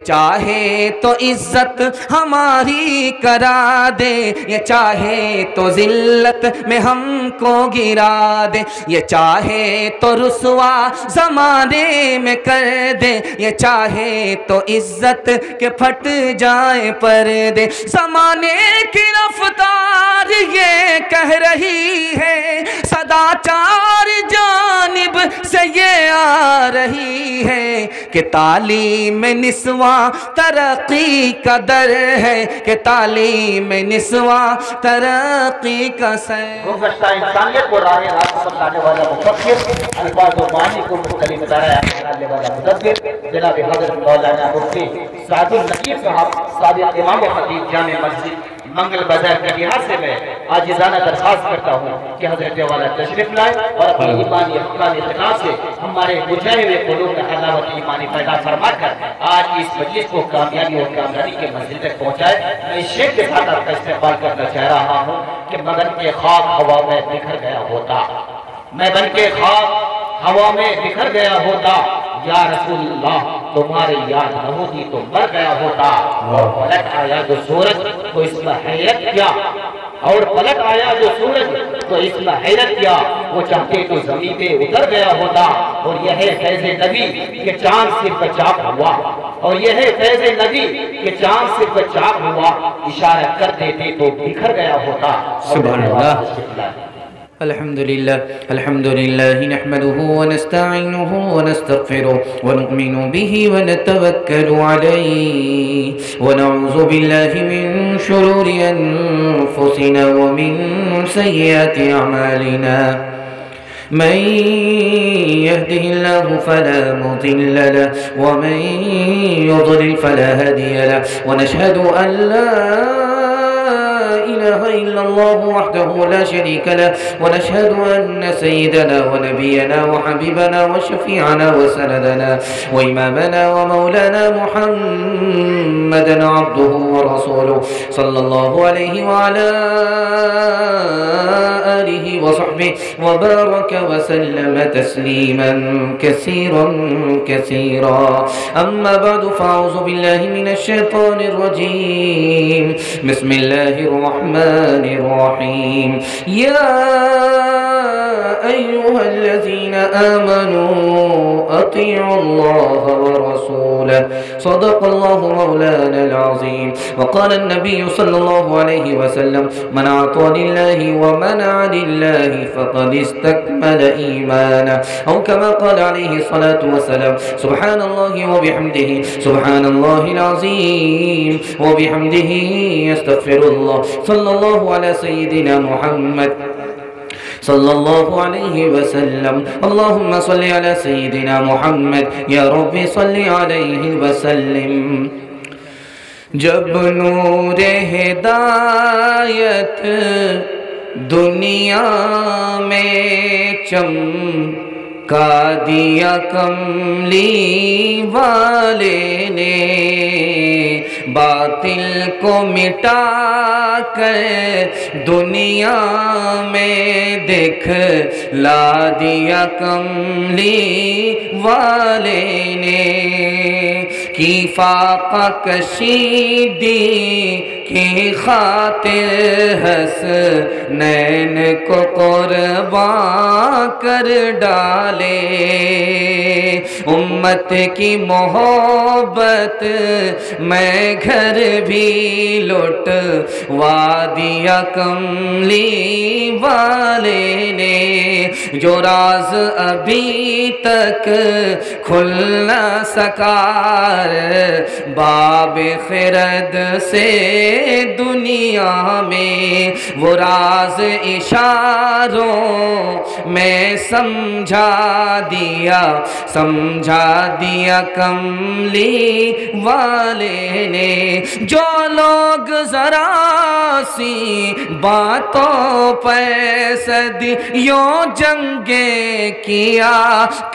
चाहे तो इज्जत हमारी करा दे, ये चाहे तो जिल्लत में हमको गिरा दे, ये चाहे तो रुसवा ज़माने में कर दे, ये चाहे तो इज्जत के फट जाए पर्दे। ज़माने की रफ्तार ये कह रही है, सदाचार जानिब से ये आ रही है कि तालीम निस्वा तरक्की का दर है, कि तालीम निस्वा तरक्की का सर। गुज़श्ता इंसानियत को राह रास्त पर लाने वाला मुफक्किर, अल्फाज़ व मानी को मुख्तलिफ तरह अपनाने वाला मुदब्बिर जनाब हज़रत मौलाना मुफ्ती सादुल नकीब साहब सादिक़ इमाम व खतीब जामे मस्जिद मंगल बाजार कटिहार से मैं आजिज़ाना दरख्वास्त करता हूँ कि हज़रत वाला तशरीफ लाए और अपनी ईमानी हक़ानी खिताब से हमारे बुझे हुए क़ुलूब में हलावत ईमानी पैदा फरमा कर आज की इस मजलिस को कामयाबी और कामयाबी के मंजिल तक पहुँचाए। मैं इस शेर के साथ आपका इस्तेमाल करना चाह रहा हूँ कि मगन के ख्वाब हवा में बिखर गया होता, मैं बन के ख्वाब हवा में बिखर गया होता, या रसूलुल्लाह तुम्हारी याद न होती तो मर गया होता। और पलट आया जो सूरज तो इसमें हैरत क्या, और पलट आया जो सूरज तो इसमें हैरत क्या, वो चाहते तो जमीन पे उतर गया होता। और यह है फैज़े नबी के चांद सिर्फ चाक हुआ, और यह है फैज़े नबी के चांद सिर्फ चाक हुआ, इशारा कर देते तो बिखर गया होता। सुभान अल्लाह। अल्हम्दुलिल्लाह अल्हम्दुलिल्लाह नहमदुहु व नस्तईनुहु व नस्तगफिरुहु व नुमिनु बिही व नतवक्कलु अलैहि व नऊज़ु बिल्लाहि मिन शुरूरि अनफुसिना व मिन सय्यिआति अमालिना। मन यहदिहिल्लाहु फला मुदिल्ल लहु व मन युद्लिल फला हादिय लहु व नशहदु अन ला इलाहा इल्लल्लाहु वहदहु ला शरीका लहु व नशहदु अन्न सय्यदना व नबियना व हबीबना व शफीअना व सनदना व इमामना व मौलाना मुहम्मदन अब्दुहु व रसूलुहु सल्लल्लाहु अलैहि व अला आलिहि व सहबिहि व बारक व सल्लम तस्लीमन कसीरन कसीरा। अम्मा बअदु फ़अऊज़ु बिल्लाहि मिनश शैतानिर रजीम। बिस्मिल्लाहिर रहमानिर रहीम। या अय्युहल्लज़ीना आमनू अतीउल्लाह व रसूलहु सदक़ल्लाहु मौलानल अज़ीम। व क़ाल अन्नबिय्यु सल्लल्लाहु अलैहि वसल्लम मन अता लिल्लाहि व मनअ लिल्लाहि फ़क़द इस्तकमल ईमानहु औ कमा क़ाल अलैहि सलातु वस्सलाम। सुब्हानल्लाहि व बिहम्दिहि सुब्हानल्लाहिल अज़ीम व बिहम्दिहि अस्तग़फिरुल्लाह। सल्लल्लाहु अला सय्यिदिना मुहम्मद सल्लल्लाहु अलैहि वसल्लम। अल्लाहुम्मा सल्लि अला सय्यिदिना मुहम्मद या रब्बी सल्लि अलैहि वसल्लिम। जब नूरे हिदायत दुनिया में चमका दिया कमली वाले ने, बातिल को मिटा कर दुनिया में दिखला दिया कमली वाले ने। की फाका कशीदी की खातिर हसनैन को कुर्बान कर डाले, उम्मत की मोहब्बत मैं घर भी लुटवा दिया कमली वाले ने। जो राज अभी तक खुल न सकार बाब खिरद से दुनिया में, वो राज इशारों में समझा दिया कमली वाले ने। जो लोग जरा सी बातों पर सदियों जंगे किया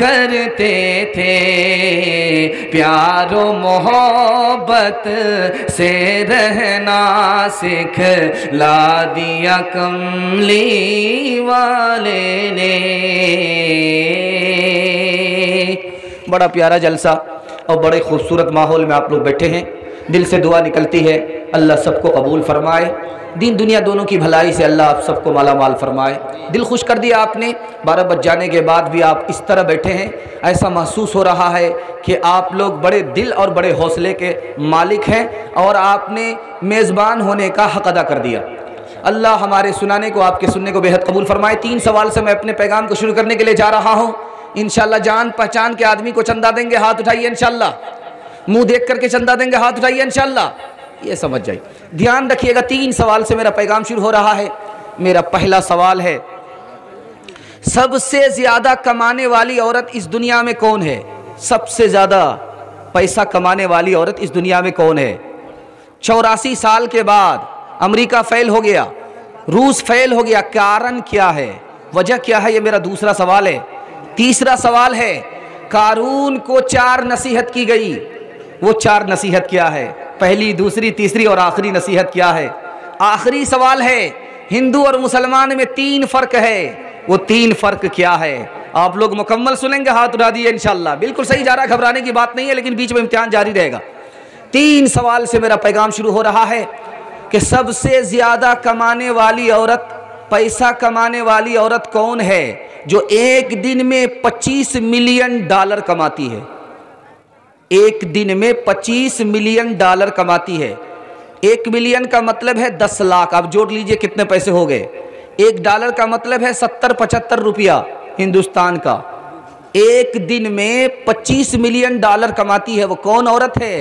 करते थे, प्यारो मोहब्बत से रहना सिखला दिया कमली वाले ने। बड़ा प्यारा जलसा और बड़े खूबसूरत माहौल में आप लोग बैठे हैं। दिल से दुआ निकलती है अल्लाह सबको कबूल फरमाए, दीन दुनिया दोनों की भलाई से अल्लाह आप सबको माला माल फरमाए। दिल खुश कर दिया आपने, 12 बज जाने के बाद भी आप इस तरह बैठे हैं, ऐसा महसूस हो रहा है कि आप लोग बड़े दिल और बड़े हौसले के मालिक हैं और आपने मेज़बान होने का हक़ अदा कर दिया। अल्लाह हमारे सुनाने को, आपके सुनने को बेहद कबूल फरमाए। 3 सवाल से मैं अपने पैगाम को शुरू करने के लिए जा रहा हूँ। इंशाअल्लाह जान पहचान के आदमी को चंदा देंगे, हाथ उठाइए इंशाअल्लाह। मुंह देख करके चंदा देंगे, हाथ उठाइए इंशाअल्लाह। ये समझ जाइए, ध्यान रखिएगा। 3 सवाल से मेरा पैगाम शुरू हो रहा है। मेरा पहला सवाल है, सबसे ज्यादा कमाने वाली औरत इस दुनिया में कौन है? सबसे ज्यादा पैसा कमाने वाली औरत इस दुनिया में कौन है? 84 साल के बाद अमेरिका फेल हो गया, रूस फेल हो गया, कारण क्या है, वजह क्या है? ये मेरा दूसरा सवाल है। तीसरा सवाल है, कारून को 4 नसीहत की गई, वो 4 नसीहत क्या है? पहली, दूसरी, तीसरी और आखिरी नसीहत क्या है? आखिरी सवाल है, हिंदू और मुसलमान में 3 फर्क है, वो 3 फर्क क्या है? आप लोग मुकम्मल सुनेंगे, हाथ उठा दिए इंशाअल्लाह। बिल्कुल सही जा रहा है, घबराने की बात नहीं है, लेकिन बीच में इम्तिहान जारी रहेगा। 3 सवाल से मेरा पैगाम शुरू हो रहा है कि सबसे ज्यादा कमाने वाली औरत, पैसा कमाने वाली औरत कौन है जो एक दिन में $25 मिलियन कमाती है? एक दिन में $25 मिलियन कमाती है। 1 मिलियन का मतलब है 10 लाख। आप जोड़ लीजिए कितने पैसे हो गए। $1 का मतलब है 70-75 रुपया हिंदुस्तान का। एक दिन में $25 मिलियन कमाती है, वो कौन औरत है?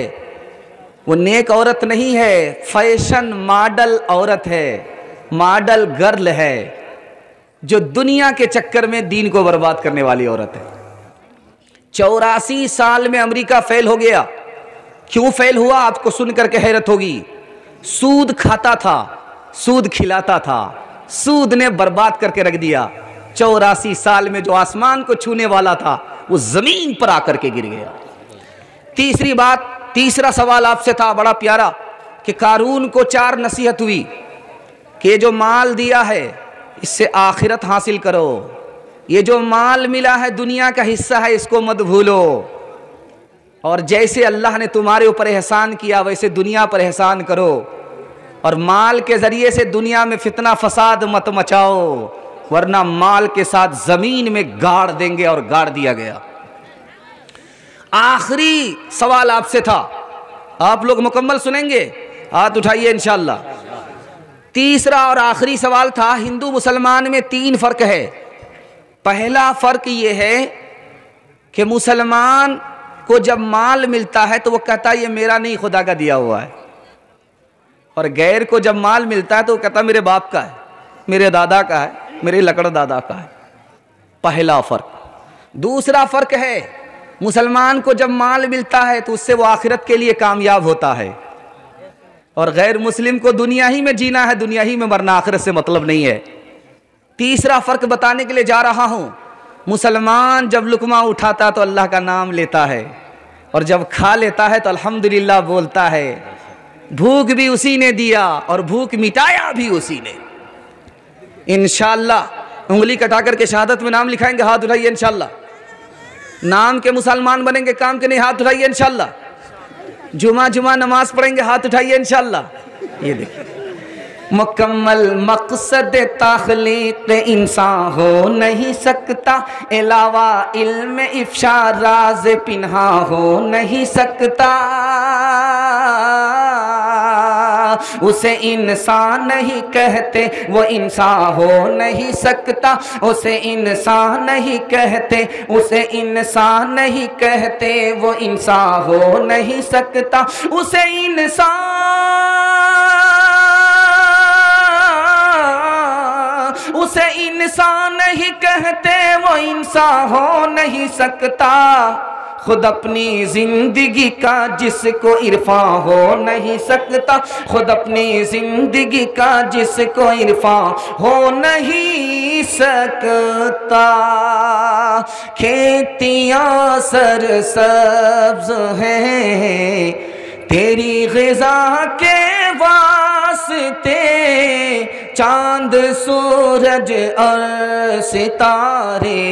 वो नेक औरत नहीं है, फैशन मॉडल औरत है, मॉडल गर्ल है, जो दुनिया के चक्कर में दीन को बर्बाद करने वाली औरत है। 84 साल में अमेरिका फेल हो गया। क्यों फेल हुआ? आपको सुनकर के हैरत होगी। सूद खाता था, सूद खिलाता था, सूद ने बर्बाद करके रख दिया। 84 साल में जो आसमान को छूने वाला था वो जमीन पर आकर के गिर गया। तीसरी बात, तीसरा सवाल आपसे था बड़ा प्यारा कि कारून को 4 नसीहत हुई कि जो माल दिया है इससे आखिरत हासिल करो, ये जो माल मिला है दुनिया का हिस्सा है, इसको मत भूलो, और जैसे अल्लाह ने तुम्हारे ऊपर एहसान किया वैसे दुनिया पर एहसान करो, और माल के जरिए से दुनिया में फितना फसाद मत मचाओ, वरना माल के साथ जमीन में गाड़ देंगे, और गाड़ दिया गया। आखिरी सवाल आपसे था, आप लोग मुकम्मल सुनेंगे, हाथ उठाइए इंशाअल्लाह। तीसरा और आखिरी सवाल था, हिंदू मुसलमान में 3 फर्क है। पहला फर्क ये है कि मुसलमान को जब माल मिलता है तो वो कहता है ये मेरा नहीं, खुदा का दिया हुआ है, और गैर को जब माल मिलता है तो वो कहता है मेरे बाप का है, मेरे दादा का है, मेरे लकड़ दादा का है। पहला फर्क। दूसरा फर्क है, मुसलमान को जब माल मिलता है तो उससे वो आखिरत के लिए कामयाब होता है, और गैर मुस्लिम को दुनिया ही में जीना है, दुनिया ही में मरना, आखिरत से मतलब नहीं है। तीसरा फर्क बताने के लिए जा रहा हूं, मुसलमान जब लुकमा उठाता तो अल्लाह का नाम लेता है, और जब खा लेता है तो अल्हम्दुलिल्लाह बोलता है। भूख भी उसी ने दिया और भूख मिटाया भी उसी ने। इंशाअल्लाह उंगली कटा करके शहादत में नाम लिखाएंगे, हाथ उठाइए इंशाअल्लाह। नाम के मुसलमान बनेंगे, काम के नहीं, हाथ उठाइए इंशाअल्लाह। जुमा नमाज पढ़ेंगे, हाथ उठाइए इंशाअल्लाह। ये देखिए, मुकम्मल मकसद तख्लीक इंसान हो नहीं सकता, अलावा इल्म इफ्शा राज पिन्हा हो नहीं सकता, उसे इंसान नहीं कहते वो इंसान हो नहीं सकता, उसे इंसान नहीं कहते, उसे इंसान नहीं कहते, वो इंसान हो नहीं सकता, उसे इंसान नहीं कहते, वो इंसान हो नहीं सकता। खुद अपनी जिंदगी का जिसको इरफा हो नहीं सकता, खुद अपनी जिंदगी का जिसको इरफा हो नहीं सकता। खेतियाँ सरसब्ज हैं तेरी ग़िज़ा के वास्ते, चांद सूरज और सितारे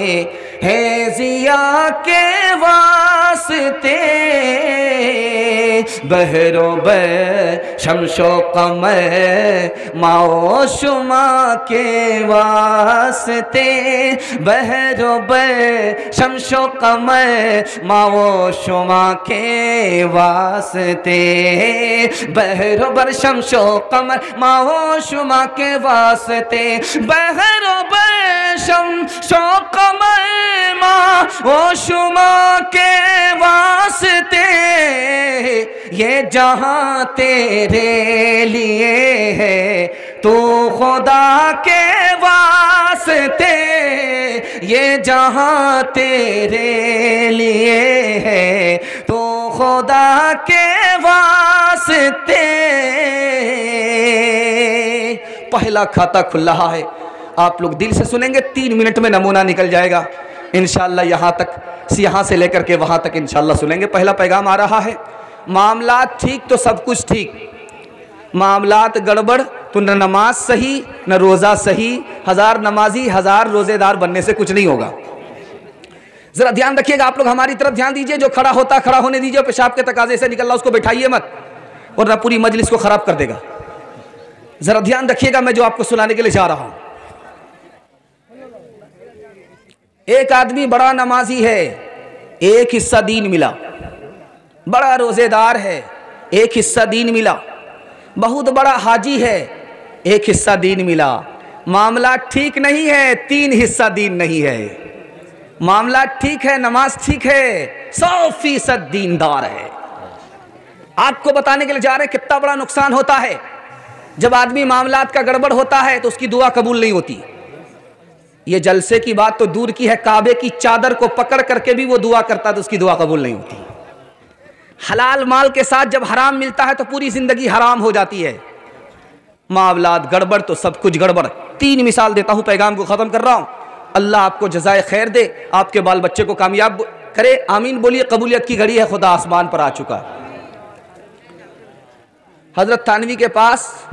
है जिया के वास्ते, बहरो बर शमशो कमर माओ शुमा के वास्ते, बहरो बर शमशो कमर माओ शुमा के वास्ते, बहरो बर शमशो कमर माओ शुमा के वास्ते, बहरो बर शमशो कमर माओ शुमा के वास्ते, ये जहां तेरे लिए है तू खुदा के वास्ते, ये जहां तेरे लिए है तू खुदा के वास्ते। पहला खाता खुल रहा है, आप लोग दिल से सुनेंगे, 3 मिनट में नमूना निकल जाएगा इंशाअल्लाह। यहाँ से लेकर के वहाँ तक इंशाअल्लाह सुनेंगे। पहला पैगाम आ रहा है, मामलात ठीक तो सब कुछ ठीक, मामलात गड़बड़ तो न नमाज सही न रोज़ा सही, 1000 नमाजी 1000 रोज़ेदार बनने से कुछ नहीं होगा। ज़रा ध्यान रखिएगा, आप लोग हमारी तरफ ध्यान दीजिए। जो खड़ा होता खड़ा होने दीजिए, पेशाब के तकाजे से निकल रहा उसको बैठाइए मत, वरना पूरी मजलिस को ख़राब कर देगा। ज़रा ध्यान रखिएगा, मैं जो आपको सुनाने के लिए जा रहा हूँ। एक आदमी बड़ा नमाजी है, एक हिस्सा दीन मिला, बड़ा रोज़ेदार है, एक हिस्सा दीन मिला, बहुत बड़ा हाजी है, एक हिस्सा दीन मिला। मामला ठीक नहीं है, 3 हिस्सा दीन नहीं है। मामला ठीक है, नमाज ठीक है, 100% दीनदार है। आपको बताने के लिए जा रहे हैं कितना बड़ा नुकसान होता है जब आदमी मामलात का गड़बड़ होता है तो उसकी दुआ कबूल नहीं होती। ये जलसे की बात तो दूर की है, काबे की चादर को पकड़ करके भी वो दुआ करता तो उसकी दुआ कबूल नहीं होती। हलाल माल के साथ जब हराम मिलता है तो पूरी जिंदगी हराम हो जाती है। मामलात गड़बड़ तो सब कुछ गड़बड़। 3 मिसाल देता हूं, पैगाम को खत्म कर रहा हूं। अल्लाह आपको जज़ाए खैर दे, आपके बाल बच्चे को कामयाब करे, आमीन बोलिए। कबूलियत की घड़ी है, खुदा आसमान पर आ चुका है। हजरत थानवी के पास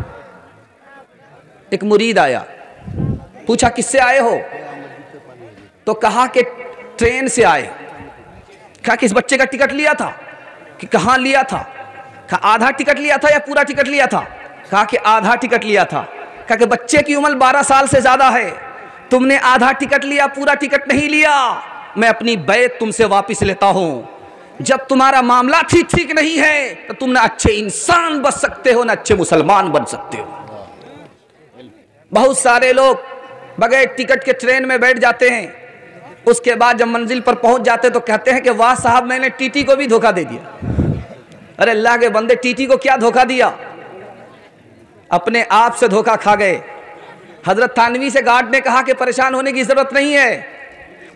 एक मुरीद आया, पूछा किससे आए हो? तो कहा कि ट्रेन से आए। कहा किस बच्चे का टिकट लिया था? कि कहाँ लिया था? कहा आधा टिकट लिया था या पूरा टिकट लिया था? कहा कि आधा टिकट लिया था। कहा कि बच्चे की उम्र 12 साल से ज्यादा है, तुमने आधा टिकट लिया, पूरा टिकट नहीं लिया। मैं अपनी बैत तुमसे वापस लेता हूं। जब तुम्हारा मामला ठीक नहीं है तो तुम ना अच्छे इंसान बन सकते हो, ना अच्छे मुसलमान बन सकते हो। बहुत सारे लोग बगैर टिकट के ट्रेन में बैठ जाते हैं, उसके बाद जब मंजिल पर पहुंच जाते तो कहते हैं कि वाह साहब, मैंने टीटी को भी धोखा दे दिया। अरे अल्लाह के बंदे, टीटी को क्या धोखा दिया? अपने आप से धोखा खा गए। हजरत थानवी से गार्ड ने कहा कि परेशान होने की जरूरत नहीं है,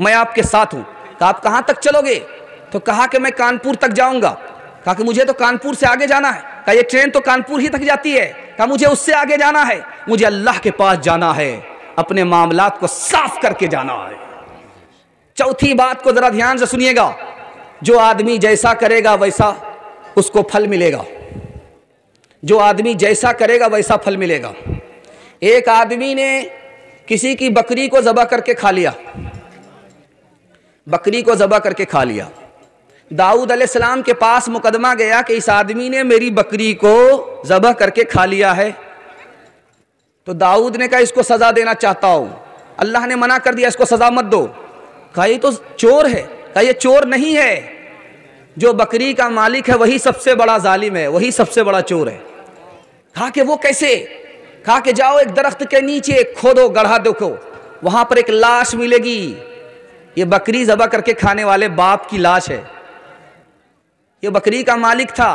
मैं आपके साथ हूं। कहा आप कहां तक चलोगे? तो कहा कि मैं कानपुर तक जाऊंगा। कहा कि मुझे तो कानपुर से आगे जाना है। कहा ये ट्रेन तो कानपुर ही तक जाती है। कहा मुझे उससे आगे जाना है, मुझे अल्लाह के पास जाना है, अपने मामलात को साफ करके जाना है। चौथी बात को जरा ध्यान से सुनिएगा, जो आदमी जैसा करेगा वैसा उसको फल मिलेगा। जो आदमी जैसा करेगा वैसा फल मिलेगा। एक आदमी ने किसी की बकरी को ज़बह करके खा लिया, बकरी को ज़बह करके खा लिया। दाऊद अलैहिस्सलाम के पास मुकदमा गया कि इस आदमी ने मेरी बकरी को ज़बह करके खा लिया है। तो दाऊद ने कहा इसको सज़ा देना चाहता हूं। अल्लाह ने मना कर दिया, इसको सज़ा मत दो। कहा ये तो चोर है। कहा ये चोर नहीं है, जो बकरी का मालिक है वही सबसे बड़ा जालिम है, वही सबसे बड़ा चोर है। कहा कि वो कैसे? कहा कि जाओ एक दरख्त के नीचे खोदो, गड्ढा देखो, वहां पर एक लाश मिलेगी। ये बकरी ज़बह करके खाने वाले बाप की लाश है। ये बकरी का मालिक था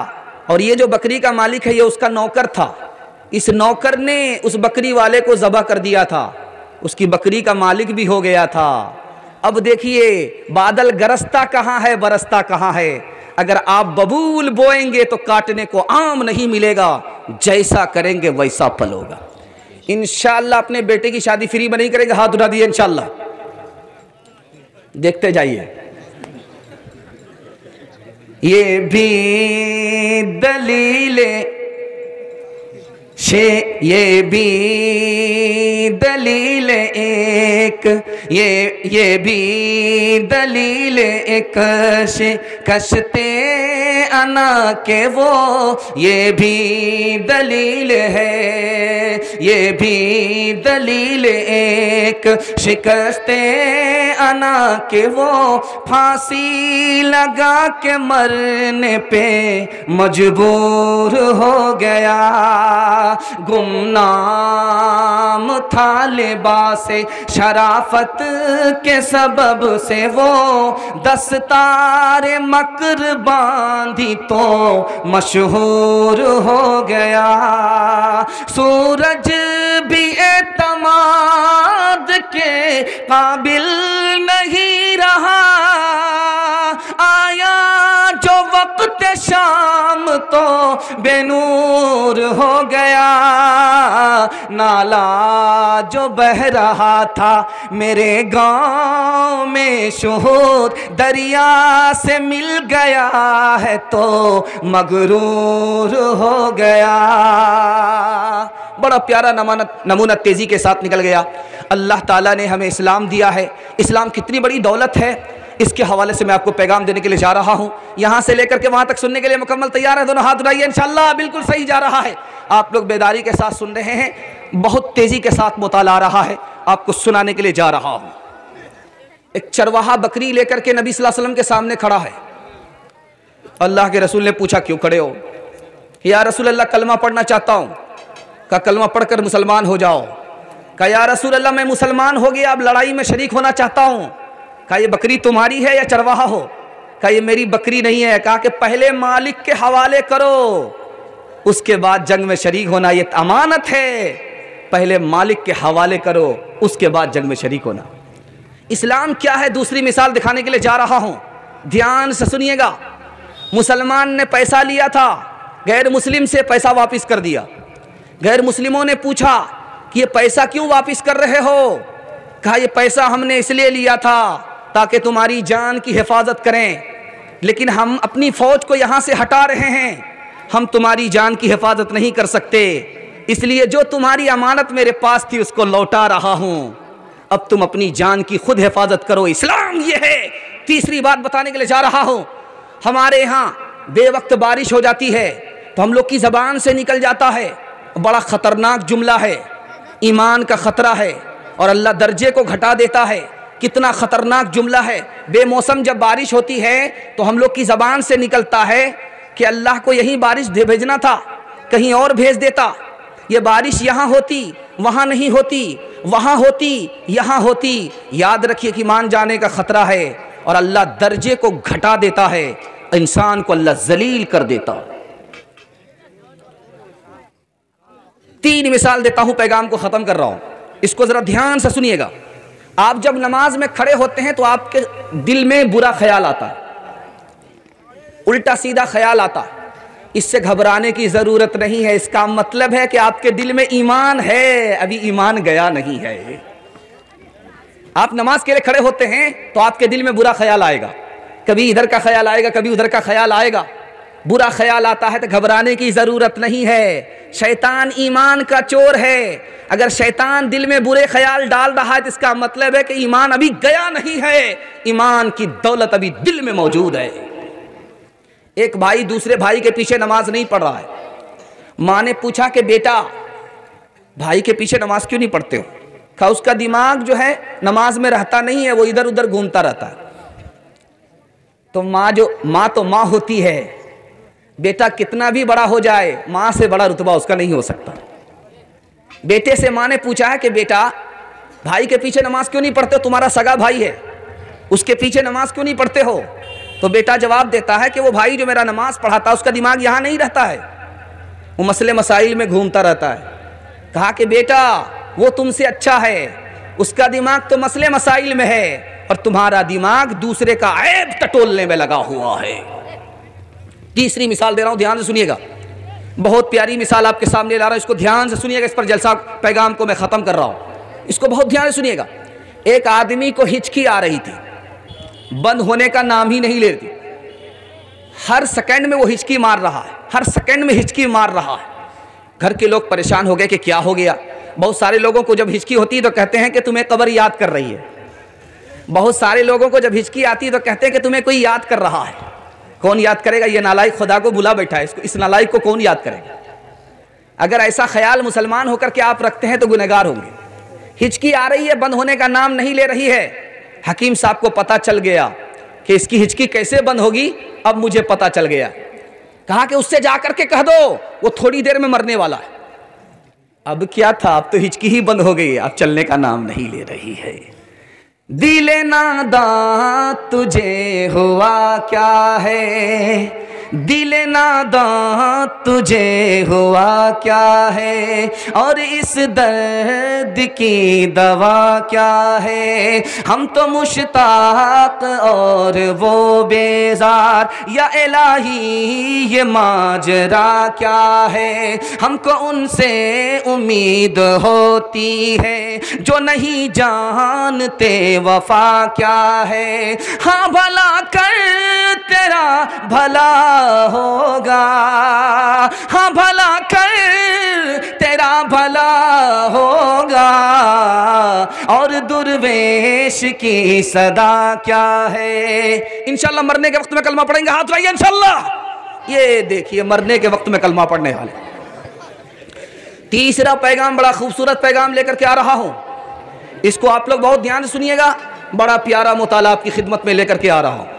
और ये जो बकरी का मालिक है ये उसका नौकर था। इस नौकर ने उस बकरी वाले को ज़बह कर दिया था, उसकी बकरी का मालिक भी हो गया था। अब देखिए बादल गरजता कहाँ है, बरसता कहाँ है। अगर आप बबूल बोएंगे तो काटने को आम नहीं मिलेगा, जैसा करेंगे वैसा फल होगा। इंशाअल्लाह अपने बेटे की शादी फ्री में नहीं करेंगे, हाथ उठा दिए इंशाअल्लाह, देखते जाइए। ये भी दलीले ये भी दलील एक, ये भी दलील एक कशते अना के वो, ये भी दलील है, ये भी दलील एक शिकस्ते अना के वो, फांसी लगा के मरने पे मजबूर हो गया। गुमनाम था लिबासे शराफत के सबब से वो, दस्तारे मकर बांधी तो मशहूर हो गया। सूरज भी एतमाद के काबिल नहीं रहा, आया जो वक्त शाम तो बेनूर हो गया। नाला जो बह रहा था मेरे गांव में शोहर, दरिया से मिल गया है तो मगरूर हो गया। बड़ा प्यारा नमूना तेजी के साथ निकल गया। अल्लाह ताला ने हमें इस्लाम दिया है, इस्लाम कितनी बड़ी दौलत है, इसके हवाले से मैं आपको पैगाम देने के लिए जा रहा हूँ। यहाँ से लेकर के वहाँ तक सुनने के लिए मुकम्मल तैयार है? दोनों हाथ उठाइए। इंशाअल्लाह बिल्कुल सही जा रहा है। आप लोग बेदारी के साथ सुन रहे हैं, बहुत तेज़ी के साथ मुताला आ रहा है, आपको सुनाने के लिए जा रहा हूँ। एक चरवाहा बकरी लेकर के नबी सल्लल्लाहु अलैहि वसल्लम के सामने खड़ा है। अल्लाह के रसूल ने पूछा क्यों खड़े हो? या रसूल अल्लाह कलमा पढ़ना चाहता हूँ। का कलमा पढ़कर मुसलमान हो जाओ। का या रसूल अल्लाह मैं मुसलमान हो गया, अब लड़ाई में शरीक होना चाहता हूँ। कहा ये बकरी तुम्हारी है या चरवाहा हो? कहा ये मेरी बकरी नहीं है। कहा कि पहले मालिक के हवाले करो, उसके बाद जंग में शरीक होना, ये अमानत है। पहले मालिक के हवाले करो, उसके बाद जंग में शरीक होना। इस्लाम क्या है दूसरी मिसाल दिखाने के लिए जा रहा हूँ, ध्यान से सुनिएगा। मुसलमान ने पैसा लिया था, गैर मुस्लिम से पैसा वापस कर दिया। गैर मुस्लिमों ने पूछा कि ये पैसा क्यों वापस कर रहे हो? कहा ये पैसा हमने इसलिए लिया था ताकि तुम्हारी जान की हिफाजत करें, लेकिन हम अपनी फौज को यहाँ से हटा रहे हैं, हम तुम्हारी जान की हिफाजत नहीं कर सकते, इसलिए जो तुम्हारी अमानत मेरे पास थी उसको लौटा रहा हूँ, अब तुम अपनी जान की खुद हिफाजत करो। इस्लाम ये है। तीसरी बात बताने के लिए जा रहा हूँ। हमारे यहाँ बेवक्त बारिश हो जाती है तो हम लोग की ज़बान से निकल जाता है, बड़ा ख़तरनाक जुमला है, ईमान का ख़तरा है और अल्लाह दर्जे को घटा देता है। कितना ख़तरनाक जुमला है। बेमौसम जब बारिश होती है तो हम लोग की ज़बान से निकलता है कि अल्लाह को यहीं बारिश भेजना था, कहीं और भेज देता। ये बारिश यहाँ होती, वहाँ नहीं होती, वहाँ होती, यहाँ होती। याद रखिए कि मान जाने का ख़तरा है और अल्लाह दर्जे को घटा देता है, इंसान को अल्लाह जलील कर देता। तीन मिसाल देता हूँ, पैगाम को ख़त्म कर रहा हूँ, इसको ज़रा ध्यान से सुनिएगा। आप जब नमाज में खड़े होते हैं तो आपके दिल में बुरा ख्याल आता है, उल्टा सीधा ख्याल आता है। इससे घबराने की ज़रूरत नहीं है। इसका मतलब है कि आपके दिल में ईमान है, अभी ईमान गया नहीं है। आप नमाज के लिए खड़े होते हैं तो आपके दिल में बुरा ख्याल आएगा, कभी इधर का ख्याल आएगा, कभी उधर का ख्याल आएगा। बुरा ख्याल आता है तो घबराने की ज़रूरत नहीं है। शैतान ईमान का चोर है। अगर शैतान दिल में बुरे ख्याल डाल रहा है तो इसका मतलब है कि ईमान अभी गया नहीं है, ईमान की दौलत अभी दिल में मौजूद है। एक भाई दूसरे भाई के पीछे नमाज नहीं पढ़ रहा है। माँ ने पूछा कि बेटा भाई के पीछे नमाज क्यों नहीं पढ़ते हो? कहा उसका दिमाग जो है नमाज में रहता नहीं है, वो इधर उधर घूमता रहता है। तो माँ तो माँ होती है, बेटा कितना भी बड़ा हो जाए माँ से बड़ा रुतबा उसका नहीं हो सकता। बेटे से माँ ने पूछा है कि बेटा भाई के पीछे नमाज क्यों नहीं पढ़ते हो? तुम्हारा सगा भाई है, उसके पीछे नमाज क्यों नहीं पढ़ते हो? तो बेटा जवाब देता है कि वो भाई जो मेरा नमाज पढ़ाता उसका दिमाग यहाँ नहीं रहता है, वो मसले मसाइल में घूमता रहता है। कहा कि बेटा वो तुमसे अच्छा है, उसका दिमाग तो मसले मसाइल में है और तुम्हारा दिमाग दूसरे का ऐब टटोलने में लगा हुआ है। तीसरी मिसाल दे रहा हूं, ध्यान से सुनिएगा। बहुत प्यारी मिसाल आपके सामने ला रहा हूं, इसको ध्यान से सुनिएगा। इस पर जलसा पैगाम को मैं ख़त्म कर रहा हूं, इसको बहुत ध्यान से सुनिएगा। एक आदमी को हिचकी आ रही थी, बंद होने का नाम ही नहीं ले रही थी। हर सेकंड में वो हिचकी मार रहा है, हर सेकंड में हिचकी मार रहा है। घर के लोग परेशान हो गए कि क्या हो गया। बहुत सारे लोगों को जब हिचकी होती है तो कहते हैं कि तुम्हें कब्र याद कर रही है। बहुत सारे लोगों को जब हिचकी आती है तो कहते हैं कि तुम्हें कोई याद कर रहा है। कौन याद करेगा? ये नालायक खुदा को बुला बैठा है, इसको, इस नालायक को कौन याद करेगा? अगर ऐसा ख्याल मुसलमान होकर के आप रखते हैं तो गुनहगार होंगे। हिचकी आ रही है, बंद होने का नाम नहीं ले रही है। हकीम साहब को पता चल गया कि इसकी हिचकी कैसे बंद होगी, अब मुझे पता चल गया। कहा कि उससे जाकर के कह दो वो थोड़ी देर में मरने वाला है। अब क्या था, अब तो हिचकी ही बंद हो गई है, अब चलने का नाम नहीं ले रही है। दिले नादां तुझे हुआ क्या है, दिले नादां तुझे हुआ क्या है, और इस दर्द की दवा क्या है। हम तो मुश्ताक और वो बेजार, या इलाही ये माजरा क्या है। हमको उनसे उम्मीद होती है जो नहीं जानते वफा क्या है। हाँ भला कर तेरा भला होगा, हाँ भला कर तेरा भला होगा, और दुर्वेश की सदा क्या है। इंशाल्लाह मरने के वक्त में कलमा पढ़ेंगे, हाथ उठाइए इंशाल्लाह। ये देखिए मरने के वक्त में कलमा पढ़ने वाले। तीसरा पैगाम बड़ा खूबसूरत पैगाम लेकर के आ रहा हूं, इसको आप लोग बहुत ध्यान से सुनिएगा। बड़ा प्यारा मुताला आपकी खिदमत में लेकर के आ रहा हूं।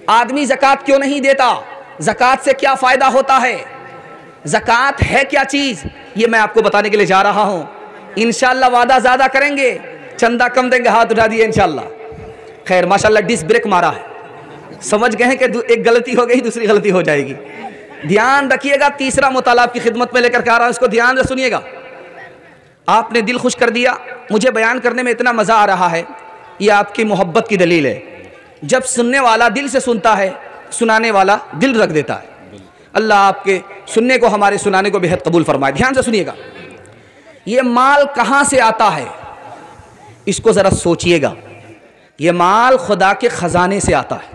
आदमी ज़कात क्यों नहीं देता, ज़कात से क्या फ़ायदा होता है, ज़कात है क्या चीज़, ये मैं आपको बताने के लिए जा रहा हूं। इंशाल्लाह वादा ज़्यादा करेंगे, चंदा कम देंगे, हाथ उठा दिए इंशाल्लाह। खैर माशाल्लाह डिस्क ब्रेक मारा है, समझ गए हैं कि एक गलती हो गई दूसरी गलती हो जाएगी। ध्यान रखिएगा, तीसरा मुताला आपकी खिदमत में लेकर के आ रहा हूं, इसको ध्यान से सुनिएगा। आपने दिल खुश कर दिया, मुझे बयान करने में इतना मज़ा आ रहा है, ये आपकी मोहब्बत की दलील है। जब सुनने वाला दिल से सुनता है, सुनाने वाला दिल रख देता है। अल्लाह आपके सुनने को हमारे सुनाने को बेहद कबूल फरमाए। ध्यान से सुनिएगा, ये माल कहाँ से आता है इसको ज़रा सोचिएगा। ये माल खुदा के ख़जाने से आता है।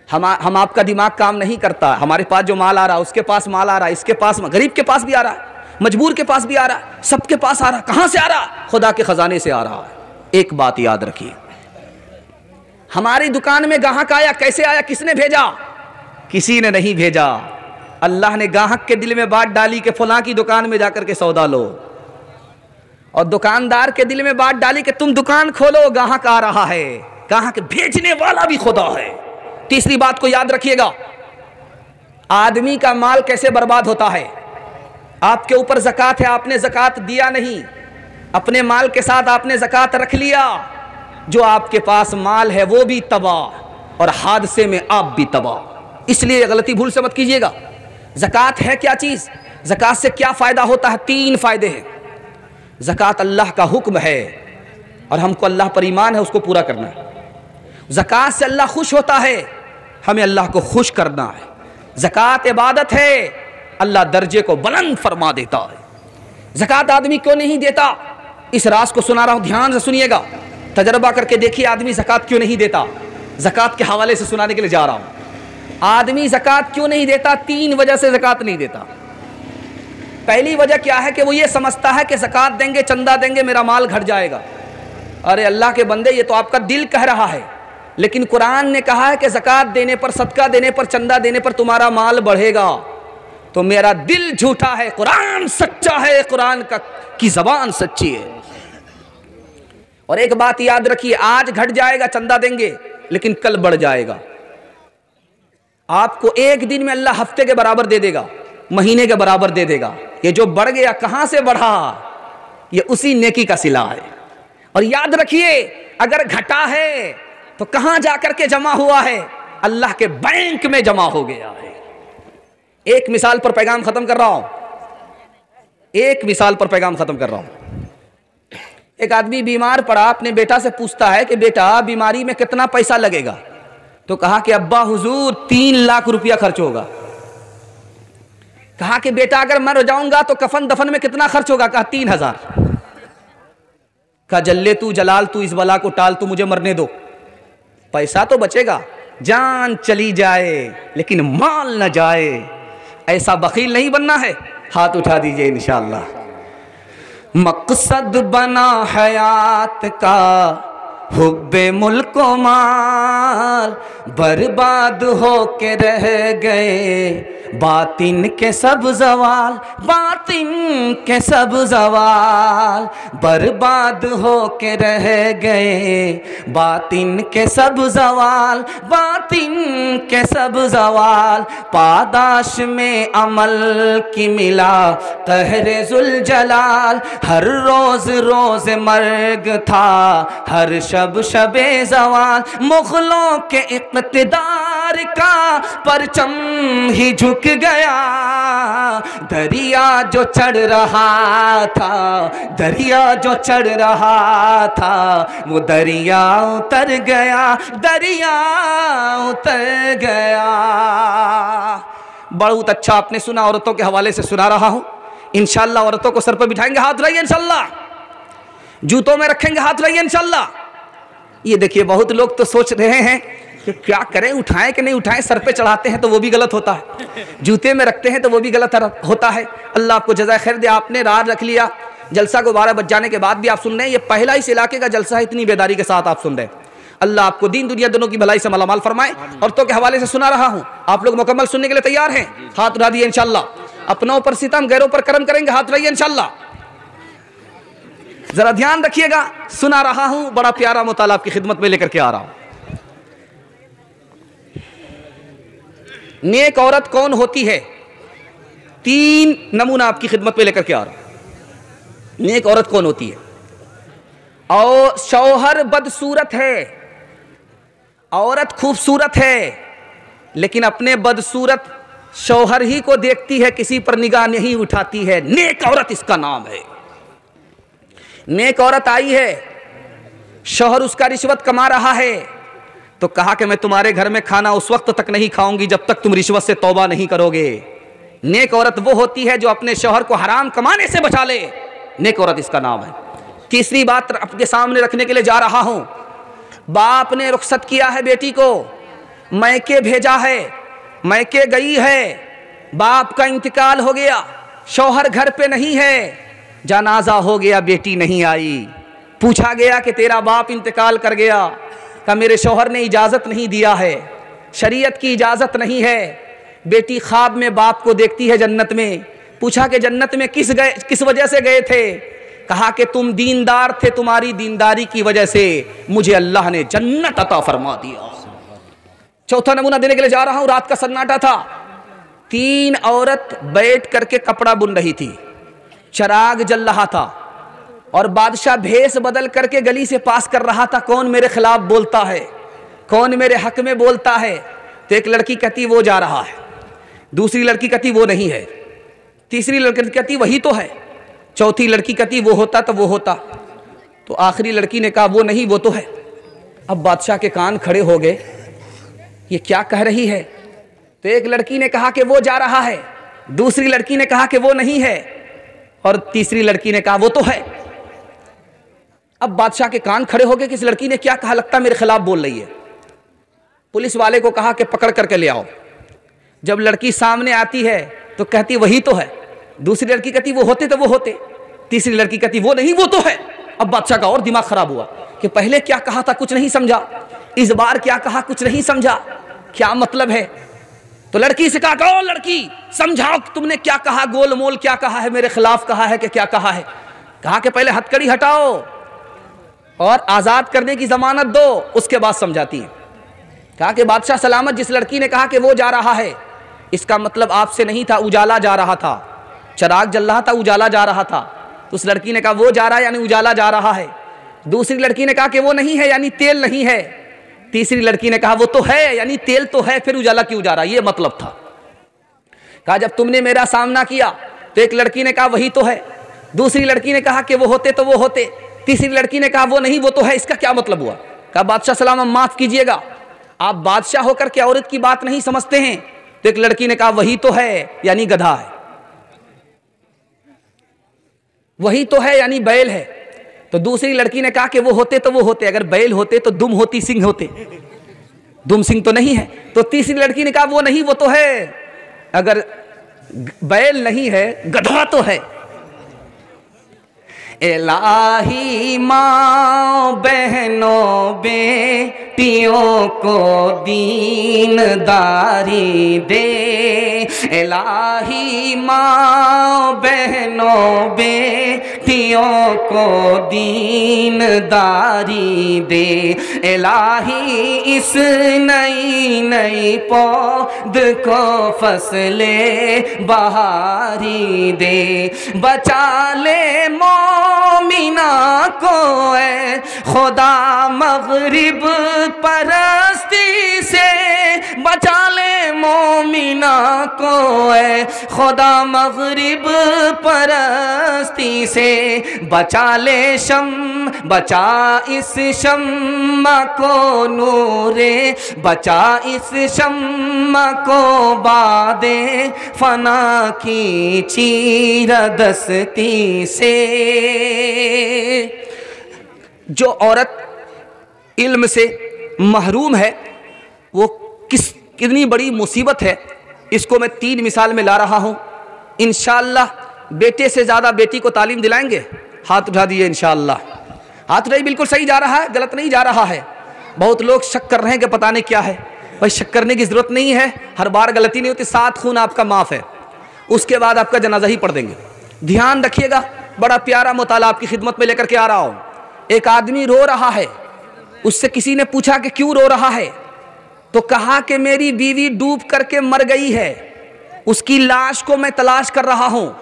हम आपका दिमाग काम नहीं करता। हमारे पास जो माल आ रहा है, उसके पास माल आ रहा है, इसके पास, गरीब के पास भी आ रहा है, मजबूर के पास भी आ रहा है, सबके पास आ रहा है। कहाँ से आ रहा? खुदा के ख़जाने से आ रहा है। एक बात याद रखिए, हमारी दुकान में ग्राहक आया, कैसे आया, किसने भेजा? किसी ने नहीं भेजा। अल्लाह ने ग्राहक के दिल में बात डाली कि फलां की दुकान में जाकर के सौदा लो, और दुकानदार के दिल में बात डाली कि तुम दुकान खोलो, ग्राहक आ रहा है। ग्राहक भेजने वाला भी खुदा है। तीसरी बात को याद रखिएगा, आदमी का माल कैसे बर्बाद होता है। आपके ऊपर ज़कात है, आपने ज़कात दिया नहीं, अपने माल के साथ आपने ज़कात रख लिया, जो आपके पास माल है वो भी तबाह, और हादसे में आप भी तबाह। इसलिए गलती भूल से मत कीजिएगा। ज़कात है क्या चीज़, ज़कात से क्या फ़ायदा होता है? 3 फ़ायदे हैं। ज़कात अल्लाह का हुक्म है और हमको अल्लाह पर ईमान है, उसको पूरा करना है। ज़कात से अल्लाह खुश होता है, हमें अल्लाह को खुश करना है। ज़कात इबादत है, अल्लाह दर्जे को बुलंद फरमा देता है। ज़कात आदमी क्यों नहीं देता, इस राज को सुना रहा हूँ, ध्यान से सुनिएगा। तजर्बा करके देखिए आदमी ज़कात क्यों नहीं देता। ज़कात के हवाले से सुनाने के लिए जा रहा हूँ। आदमी ज़कात क्यों नहीं देता? 3 वजह से ज़कात नहीं देता। पहली वजह क्या है कि वो ये समझता है कि ज़कात देंगे, चंदा देंगे, मेरा माल घट जाएगा। अरे अल्लाह के बंदे, ये तो आपका दिल कह रहा है, लेकिन कुरान ने कहा है कि ज़कात देने पर, सदका देने पर, चंदा देने पर तुम्हारा माल बढ़ेगा। तो मेरा दिल झूठा है, कुरान सच्चा है, कुरान की ज़बान सच्ची है। और एक बात याद रखिए, आज घट जाएगा, चंदा देंगे, लेकिन कल बढ़ जाएगा। आपको एक दिन में अल्लाह हफ्ते के बराबर दे देगा, महीने के बराबर दे देगा। ये जो बढ़ गया, कहां से बढ़ा? ये उसी नेकी का सिला है। और याद रखिए, अगर घटा है तो कहां जाकर के जमा हुआ है? अल्लाह के बैंक में जमा हो गया है। एक मिसाल पर पैगाम खत्म कर रहा हूं, एक मिसाल पर पैगाम खत्म कर रहा हूं। एक आदमी बीमार पड़ा, अपने बेटा से पूछता है कि बेटा बीमारी में कितना पैसा लगेगा? तो कहा कि अब्बा हुजूर 3 लाख रुपया खर्च होगा। कहा कि बेटा अगर मर जाऊंगा तो कफन दफन में कितना खर्च होगा? कहा 3000। कहा जल्ले तू जलाल, तू इस बला को टाल, तू मुझे मरने दो। पैसा तो बचेगा, जान चली जाए लेकिन माल न जाए। ऐसा बखील नहीं बनना है। हाथ उठा दीजिए इंशाअल्लाह। मकसद बना हयात का हुब्बे मुल्क माल, बर्बाद हो के रह गए बातिन के सब जवाल, बातिन के सब जवाल, बर्बाद हो के रह गए बातिन के सब जवाल, बातिन के सब जवाल। पादाश में अमल की मिला तहरे जुल जलाल, हर रोज रोज मर्ग था हर शब शबे जवाल, मुगलों के इक़्तिदार का परचम ही झुक गया, दरिया जो चढ़ रहा था, दरिया जो चढ़ रहा था, वो दरिया उतर गया, दरिया उतर गया। बहुत अच्छा आपने सुना, औरतों के हवाले से सुना रहा हूं। इंशाअल्लाह औरतों को सर पर बिठाएंगे, हाथ रहिए इंशाअल्लाह, जूतों में रखेंगे, हाथ रहिए इंशाअल्लाह। ये देखिए बहुत लोग तो सोच रहे हैं कि क्या करें, उठाएं कि नहीं उठाएं, सर पे चढ़ाते हैं तो वो भी गलत होता है, जूते में रखते हैं तो वो भी गलत होता है। अल्लाह आपको जज़ाए खैर दे, आपने रात रख लिया, जलसा को 12 बज जाने के बाद भी आप सुन रहे हैं, ये पहला इस इलाके का जलसा है, इतनी बेदारी के साथ आप सुन रहे हैं। अल्लाह आपको दीन दुनिया दोनों की भलाई से मालामाल फरमाए। औरतों के हवाले से सुना रहा हूँ, आप लोग मुकम्मल सुनने के लिए तैयार हैं? हाथ उठा दिए इंशाअल्लाह। अपनों पर सितम, गैरों पर करम करेंगे, हाथ रहिए इंशाअल्लाह। जरा ध्यान रखिएगा, सुना रहा हूं, बड़ा प्यारा मुताला आपकी खिदमत में लेकर के आ रहा हूं। नेक औरत कौन होती है? 3 नमूना आपकी खिदमत में लेकर के आ रहा हूं। नेक औरत कौन होती है? और शौहर बदसूरत है, औरत खूबसूरत है, लेकिन अपने बदसूरत शौहर ही को देखती है, किसी पर निगाह नहीं उठाती है। नेक औरत इसका नाम है। नेक औरत आई है, शौहर उसका रिश्वत कमा रहा है, तो कहा कि मैं तुम्हारे घर में खाना उस वक्त तक नहीं खाऊंगी जब तक तुम रिश्वत से तौबा नहीं करोगे। नेक औरत वो होती है जो अपने शौहर को हराम कमाने से बचा ले, नेक औरत इसका नाम है। तीसरी बात आपके सामने रखने के लिए जा रहा हूं। बाप ने रुखसत किया है बेटी को, मैके भेजा है, मैके गई है, बाप का इंतकाल हो गया, शौहर घर पे नहीं है, जनाजा हो गया, बेटी नहीं आई। पूछा गया कि तेरा बाप इंतकाल कर गया, कहा मेरे शौहर ने इजाज़त नहीं दिया है, शरीयत की इजाज़त नहीं है। बेटी ख्वाब में बाप को देखती है जन्नत में। पूछा कि जन्नत में किस वजह से गए थे? कहा कि तुम दीनदार थे, तुम्हारी दीनदारी की वजह से मुझे अल्लाह ने जन्नत अता फरमा दिया। चौथा नमूना देने के लिए जा रहा हूं। रात का सन्नाटा था, 3 औरत बैठ करके कपड़ा बुन रही थी, चराग जल रहा था और बादशाह भेष बदल करके गली से पास कर रहा था। कौन मेरे खिलाफ बोलता है, कौन मेरे हक में बोलता है? तो एक लड़की कहती वो जा रहा है, दूसरी लड़की कहती वो नहीं है, तीसरी लड़की कहती वही तो है, चौथी लड़की कहती वो होता तो वो होता, तो आखिरी लड़की ने कहा वो नहीं वो तो है। अब बादशाह के कान खड़े हो गए, ये क्या कह रही है? तो एक लड़की ने कहा कि वो जा रहा है, दूसरी लड़की ने कहा कि वो नहीं है, और तीसरी लड़की ने कहा वो तो है। अब बादशाह के कान खड़े हो गए कि इस लड़की ने क्या कहा, लगता मेरे खिलाफ बोल रही है। पुलिस वाले को कहा कि पकड़ करके ले आओ। जब लड़की सामने आती है तो कहती वही तो है, दूसरी लड़की कहती वो होते तो वो होते, तीसरी लड़की कहती वो नहीं वो तो है। अब बादशाह का और दिमाग खराब हुआ कि पहले क्या कहा था कुछ नहीं समझा, इस बार क्या कहा कुछ नहीं समझा, क्या मतलब है? तो लड़की से कहा ओ लड़की समझाओ तुमने क्या कहा, गोल मोल क्या कहा है, मेरे खिलाफ कहा है कि क्या कहा है? कहा कि पहले हथकड़ी हटाओ और आजाद करने की जमानत दो, उसके बाद समझाती है। कहा कि बादशाह सलामत, जिस लड़की ने कहा कि वो जा रहा है, इसका मतलब आपसे नहीं था, उजाला जा रहा था, चराग जल रहा था, उजाला जा रहा था। तो उस लड़की ने कहा वो जा रहा है यानी उजाला जा रहा है। दूसरी लड़की ने कहा कि वो नहीं है यानी तेल नहीं है। तीसरी लड़की ने कहा वो तो है यानी तेल तो है, फिर उजाला क्यों जा रहा है, ये मतलब था। कहा जब तुमने मेरा सामना किया तो एक लड़की ने कहा वही तो है, दूसरी लड़की ने कहा कि वो होते तो वो होते, तीसरी लड़की ने कहा वो नहीं वो तो है, इसका क्या मतलब हुआ? कहा बादशाह सलाम माफ कीजिएगा, आप बादशाह होकर के औरत की बात नहीं समझते हैं। तो एक लड़की ने कहा वही तो है यानी गधा है, वही तो है यानी बैल है। तो दूसरी लड़की ने कहा कि वो होते तो वो होते, अगर बैल होते तो दुम होती सिंह होते, दुम सिंह तो नहीं है। तो तीसरी लड़की ने कहा वो नहीं वो तो है, अगर बैल नहीं है, गधा तो है। इलाही माँ बहनों बेटियों को दीनदारी दे, इलाही माँ बहनों बेटियों को दीनदारी दे, इलाही इस नई नई पौध को फसले बहारी दे, बचा ले मोमिना को ए खुदा मगरिब परस्ती से, बचा ले मोमिना को ए खुदा मगरिब परस्ती से, बचा ले बचा इस शम्मा को नूरे, बचा इस शम्मा को बादे फना की चीरदस्ती से। जो औरत इल्म से महरूम है वो कितनी बड़ी मुसीबत है, इसको मैं 3 मिसाल में ला रहा हूँ। इंशाअल्लाह बेटे से ज़्यादा बेटी को तालीम दिलाएंगे। हाथ उठा दिए इंशाअल्लाह। हाथ उठाइए, बिल्कुल सही जा रहा है, गलत नहीं जा रहा है। बहुत लोग शक कर रहे हैं कि पता नहीं क्या है। भाई शक करने की ज़रूरत नहीं है, हर बार गलती नहीं होती। 7 खून आपका माफ़ है, उसके बाद आपका जनाजा ही पढ़ देंगे। ध्यान रखिएगा, बड़ा प्यारा मुताला आपकी खिदमत में लेकर के आ रहा हूँ। एक आदमी रो रहा है, उससे किसी ने पूछा कि क्यों रो रहा है, तो कहा कि मेरी बीवी डूब करके मर गई है, उसकी लाश को मैं तलाश कर रहा हूँ,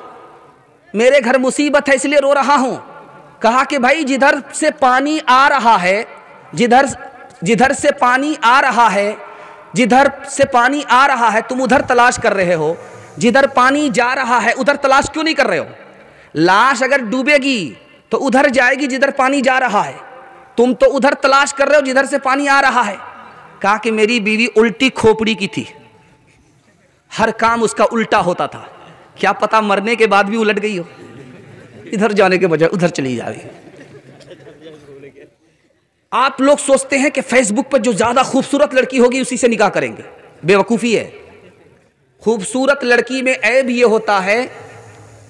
मेरे घर मुसीबत है इसलिए रो रहा हूँ। कहा कि भाई जिधर से पानी आ रहा है, जिधर से पानी आ रहा है, जिधर से पानी आ रहा है तुम उधर तलाश कर रहे हो, जिधर पानी जा रहा है उधर तलाश क्यों नहीं कर रहे हो? लाश अगर डूबेगी तो उधर जाएगी जिधर पानी जा रहा है, तुम तो उधर तलाश कर रहे हो जिधर से पानी आ रहा है। कहा कि मेरी बीवी उल्टी खोपड़ी की थी, हर काम उसका उल्टा होता था, क्या पता मरने के बाद भी उलट गई हो, इधर जाने के बजाय उधर चली जा रही। आप लोग सोचते हैं कि फेसबुक पर जो ज्यादा खूबसूरत लड़की होगी उसी से निकाह करेंगे, बेवकूफ़ी है। खूबसूरत लड़की में ऐब ये होता है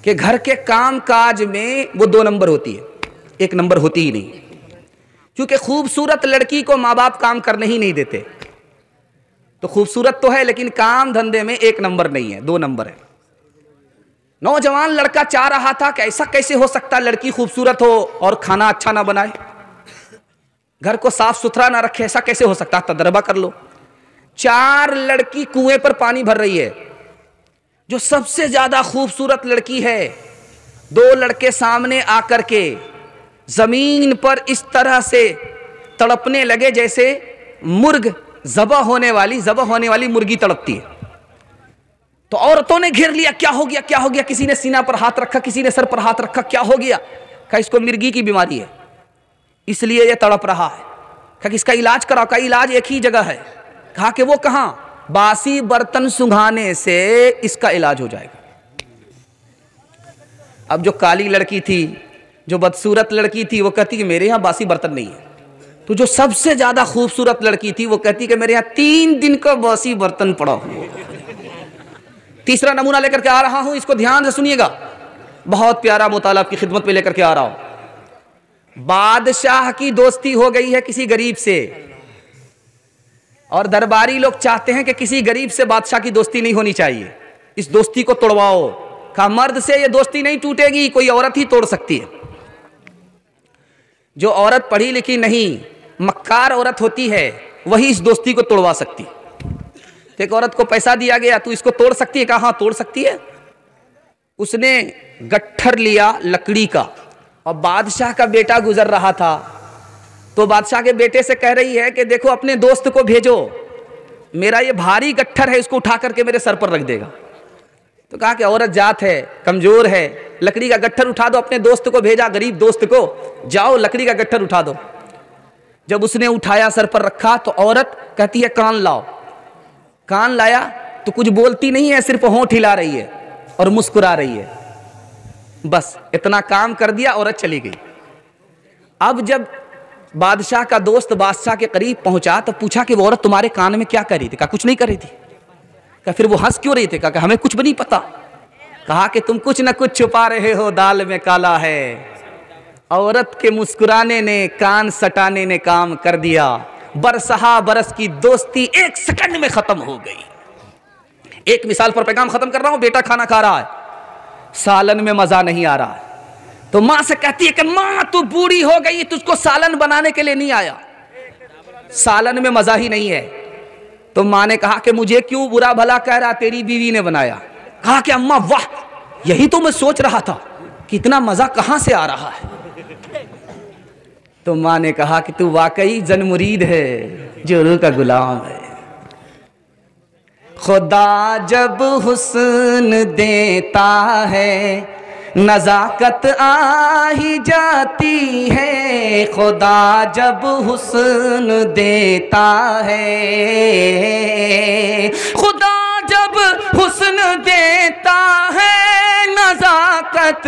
कि घर के काम काज में वो 2 नंबर होती है, 1 नंबर होती ही नहीं, क्योंकि खूबसूरत लड़की को माँ बाप काम करने ही नहीं देते। तो खूबसूरत तो है लेकिन काम धंधे में 1 नंबर नहीं है, 2 नंबर है। नौजवान लड़का चाह रहा था कि ऐसा कैसे हो सकता लड़की खूबसूरत हो और खाना अच्छा ना बनाए, घर को साफ सुथरा ना रखे, ऐसा कैसे हो सकता? तजर्बा कर लो। 4 लड़की कुएं पर पानी भर रही है, जो सबसे ज्यादा खूबसूरत लड़की है, 2 लड़के सामने आकर के जमीन पर इस तरह से तड़पने लगे जैसे मुर्ग ज़बह होने वाली मुर्गी तड़पती है। तो औरतों ने घेर लिया, क्या हो गया क्या हो गया? किसी ने सीना पर हाथ रखा, किसी ने सर पर हाथ रखा, क्या हो गया? कहा इसको मिर्गी की बीमारी है इसलिए ये तड़प रहा है। कहा कि इसका इलाज कराओ। का इलाज एक ही जगह है। कहा कि वो कहां? बासी बर्तन सुंघाने से इसका इलाज हो जाएगा। अब जो काली लड़की थी, जो बदसूरत लड़की थी, वो कहती कि मेरे यहाँ बासी बर्तन नहीं है। तो जो सबसे ज्यादा खूबसूरत लड़की थी वो कहती कि मेरे यहाँ 3 दिन का बासी बर्तन पड़ा हुआ। तीसरा नमूना लेकर के आ रहा हूं, इसको ध्यान से सुनिएगा, बहुत प्यारा मुताला आपकी खिदमत में लेकर के आ रहा हूं। बादशाह की दोस्ती हो गई है किसी गरीब से, और दरबारी लोग चाहते हैं कि किसी गरीब से बादशाह की दोस्ती नहीं होनी चाहिए, इस दोस्ती को तोड़वाओ। कहा मर्द से ये दोस्ती नहीं टूटेगी, कोई औरत ही तोड़ सकती है। जो औरत पढ़ी लिखी नहीं, मक्कार औरत होती है, वही इस दोस्ती को तोड़वा सकती। तो एक औरत को पैसा दिया गया, तू इसको तोड़ सकती है? कहा हाँ तोड़ सकती है। उसने गट्ठर लिया लकड़ी का, और बादशाह का बेटा गुजर रहा था, तो बादशाह के बेटे से कह रही है कि देखो अपने दोस्त को भेजो, मेरा ये भारी गट्ठर है, इसको उठा करके मेरे सर पर रख देगा। तो कहा कि औरत जात है, कमजोर है, लकड़ी का गट्ठर उठा दो। अपने दोस्त को भेजा, गरीब दोस्त को, जाओ लकड़ी का गट्ठर उठा दो। जब उसने उठाया सर पर रखा तो औरत कहती है कान लाओ। कान लाया तो कुछ बोलती नहीं है, सिर्फ होंठ हिला रही है और मुस्कुरा रही है। बस इतना काम कर दिया, औरत चली गई। अब जब बादशाह का दोस्त बादशाह के करीब पहुंचा तो पूछा कि वो औरत तुम्हारे कान में क्या कर रही थी? कहा कुछ नहीं कर रही थी। कहा फिर वो हंस क्यों रही थी? कहा हमें कुछ भी नहीं पता, कहा कि तुम कुछ न कुछ छुपा रहे हो, दाल में काला है। औरत के मुस्कुराने ने, कान सटाने ने काम कर दिया। बरसहा बरस की दोस्ती 1 सेकंड में खत्म हो गई। एक मिसाल पर पैगाम खत्म कर रहा हूं। बेटा खाना खा रहा है, सालन में मजा नहीं आ रहा, तो मां से कहती है कि मां तू बूढ़ी हो गई, तुझको सालन बनाने के लिए नहीं आया, सालन में मजा ही नहीं है। तो मां ने कहा कि मुझे क्यों बुरा भला कह रहा, तेरी बीवी ने बनाया। कहा कि अम्मा वाह, यही तो मैं सोच रहा था कि इतना मजा कहां से आ रहा है। तो मां ने कहा कि तू वाकई जनमुरीद है, जो रूह का गुलाम है। खुदा जब हुस्न देता है, नजाकत आ ही जाती है। खुदा जब हुस्न देता है, खुदा जब हुस्न देता है, नजाकत